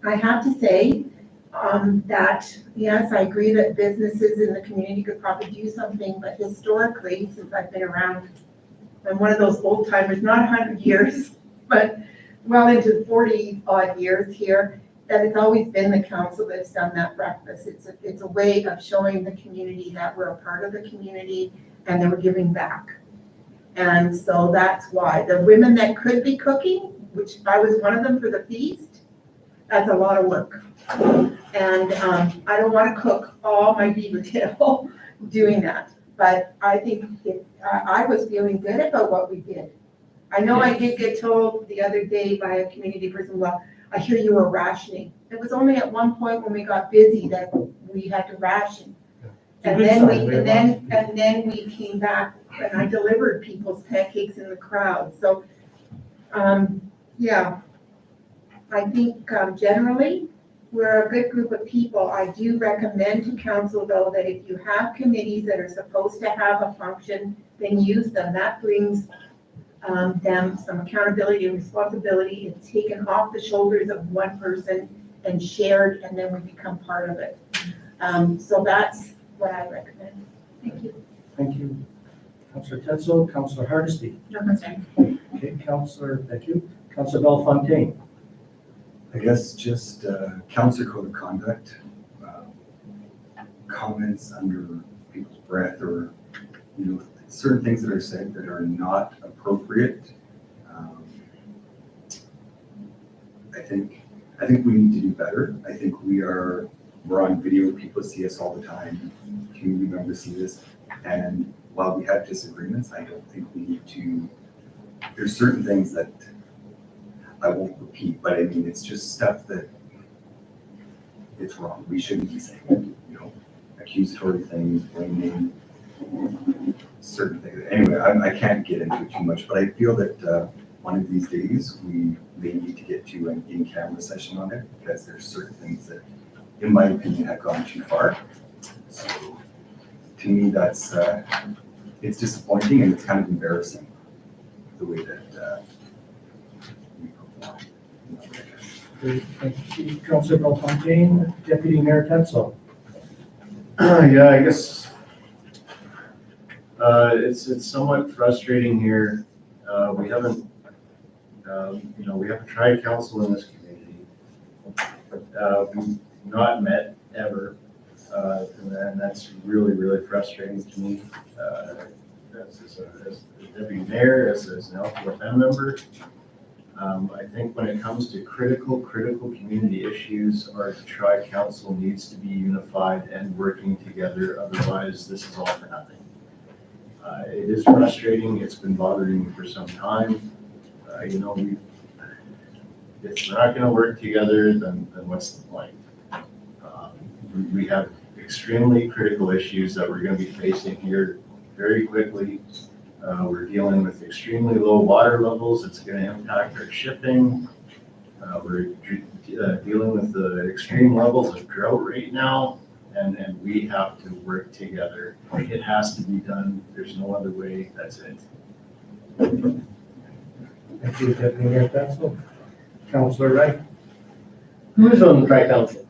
have to say that, yes, I agree that businesses in the community could probably do something, but historically, since I've been around, I'm one of those old timers, not 100 years, but well into 40 odd years here, that it's always been the council that's done that breakfast. It's a way of showing the community that we're a part of the community and that we're giving back. And so that's why the women that could be cooking, which I was one of them for the feast, that's a lot of work. And I don't want to cook all my beaver tail doing that. But I think I was feeling good about what we did. I know I did get told the other day by a community person, well, I hear you were rationing. It was only at one point when we got busy that we had to ration. And then we came back and I delivered people's pancakes in the crowd. So, yeah, I think generally we're a good group of people. I do recommend to council though that if you have committees that are supposed to have a function, then use them. That brings them some accountability and responsibility. It's taken off the shoulders of one person and shared, and then we become part of it. So that's what I recommend. Thank you. Thank you. Councilor Tetzel, Councilor Hardesty. No concern. Okay, Councilor, thank you. Councilor Bellefontaine. I guess just council code of conduct, comments under people's breath or, certain things that are said that are not appropriate. I think we need to do better. I think we're on video, people see us all the time, community members see this. And while we have disagreements, I don't think we need to, there's certain things that I won't repeat, but I mean, it's just stuff that it's wrong. We shouldn't be saying, accusatory things, blaming certain things. Anyway, I can't get into it too much, but I feel that one of these days we may need to get to an in-camera session on it because there's certain things that, in my opinion, have gone too far. So to me, that's it's disappointing and it's kind of embarrassing the way that we perform. Great, thank you. Councilor Bellefontaine, Deputy Mayor Tetzel. Yeah, I guess it's somewhat frustrating here. We haven't tried council in this community. We've not met ever, and that's really, really frustrating to me. As a deputy mayor, as an LPFM member, I think when it comes to critical community issues, our tri-council needs to be unified and working together. Otherwise, this is all for nothing. It is frustrating. It's been bothering me for some time. If we're not going to work together, then what's the point? We have extremely critical issues that we're going to be facing here very quickly. We're dealing with extremely low water levels. It's going to impact our shipping. We're dealing with the extreme levels of drought right now, and we have to work together. It has to be done. There's no other way. That's it. Thank you, Deputy Mayor Tetzel. Councilor Wright. Who is on the tri-council?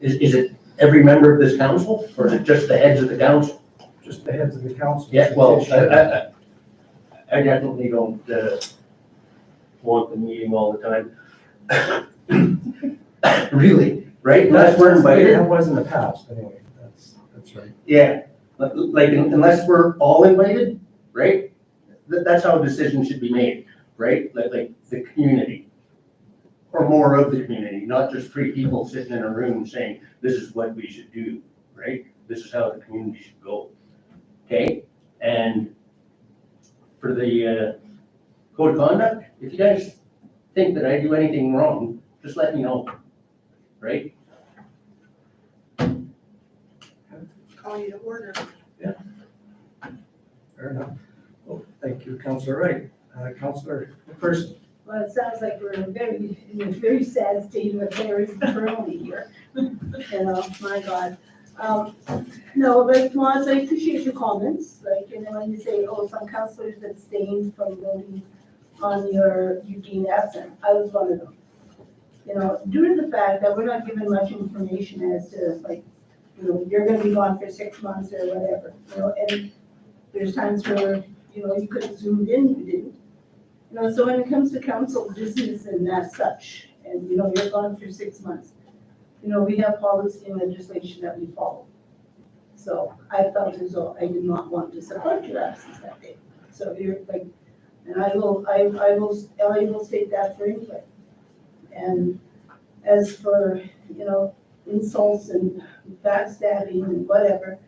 Is it every member of this council, or is it just the heads of the council? Just the heads of the council. Yeah, well, I definitely don't, want the meeting all the time. Really, right? Unless we're invited. That was in the past, anyway, that's right. Yeah, like unless we're all invited, right? That's how a decision should be made, right? Like the community. Or more of the community, not just 3 people sitting in a room saying, this is what we should do, right? This is how the community should go. Okay? And for the code of conduct, if you guys think that I do anything wrong, just let me know, right? Call you to order. Fair enough. Well, thank you, Councillor Wright. Councillor McPherson. Well, it sounds like we're in a very sad state of affairs internally here. You know, my God. No, but Maz, I appreciate your comments, like, you know, when you say, oh, some councillors abstained from voting on your Eugene absent, I was one of them. You know, due to the fact that we're not given much information as to, like, you know, you're gonna be gone for 6 months or whatever, you know, and there's times where, you know, you could have zoomed in, you didn't. You know, so when it comes to council business and as such, and, you know, you're gone for 6 months, you know, we have policy and legislation that we follow. So I felt as though I did not want to support your absence that day. So you're like, and I will state that for anybody. And as for, you know, insults and backstabbing and whatever,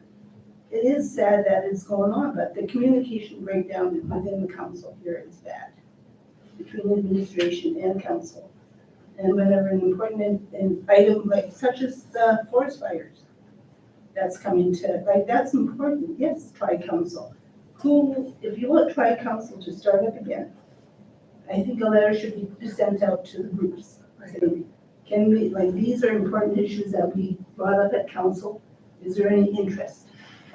it is sad that it's going on, but the communication breakdown within the council here is bad, between administration and council. And whenever an important item like such as the forest fires, that's coming to, like, that's important, yes, tri-council. Who, if you want tri-council to start up again, I think a letter should be sent out to the groups. Saying, can we, like, these are important issues that we brought up at council, is there any interest?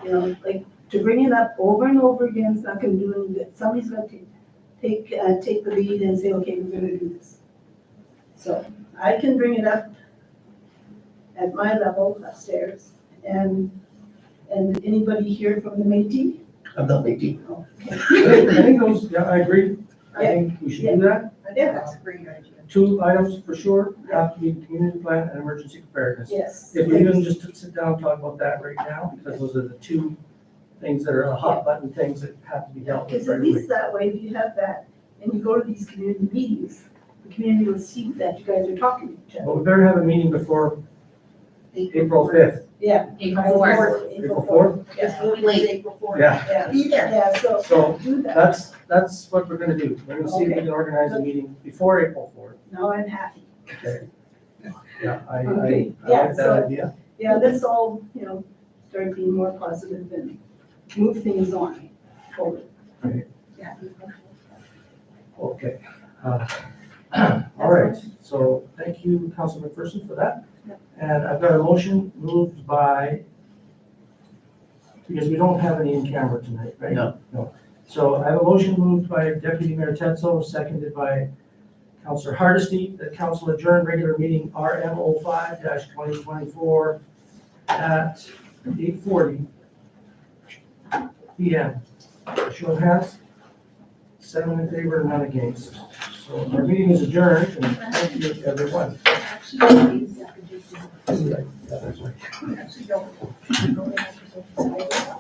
You know, like, to bring it up over and over again, it's not gonna do any good. Somebody's gonna take the lead and say, okay, we're gonna do this. So I can bring it up at my level upstairs, and anybody here from the Métis? I'm not Métis. Oh, I think those, yeah, I agree. I think we should do that. Yeah, that's a great idea. 2 items for sure have to be community plan and emergency preparedness. Yes. If we even just sit down and talk about that right now, because those are the 2 things that are hot button things that have to be dealt with Because at right away. least that way, if you have that, and you go to these community meetings, the community will see that you guys are talking to each other. But we better have a meeting before April 5th. Yeah. April 4th. April 4th? Yes, Late. late April 4th. Yeah. Be there. Yeah, so So do that. that's what we're gonna do. We're gonna see if we Okay. can organize a meeting before April 4th. Now I'm happy. Okay. Yeah, I Okay. like Yeah, that so- idea. Yeah, let's all, you know, start being more positive and move things on forward. Yeah. Okay. All right, so thank you, Councilor McPherson, for that. And I've got a motion moved by, because we don't have any in camera tonight, right? No. No. So I have a motion moved by Deputy Mayor Tetzel, seconded by Councilor Hardesty, that council adjourn regular meeting RM 05-2024 at 8:40 PM. Show of hands. 7 in favor, none against. So our meeting is adjourned, and thank you, everyone. Actually, don't.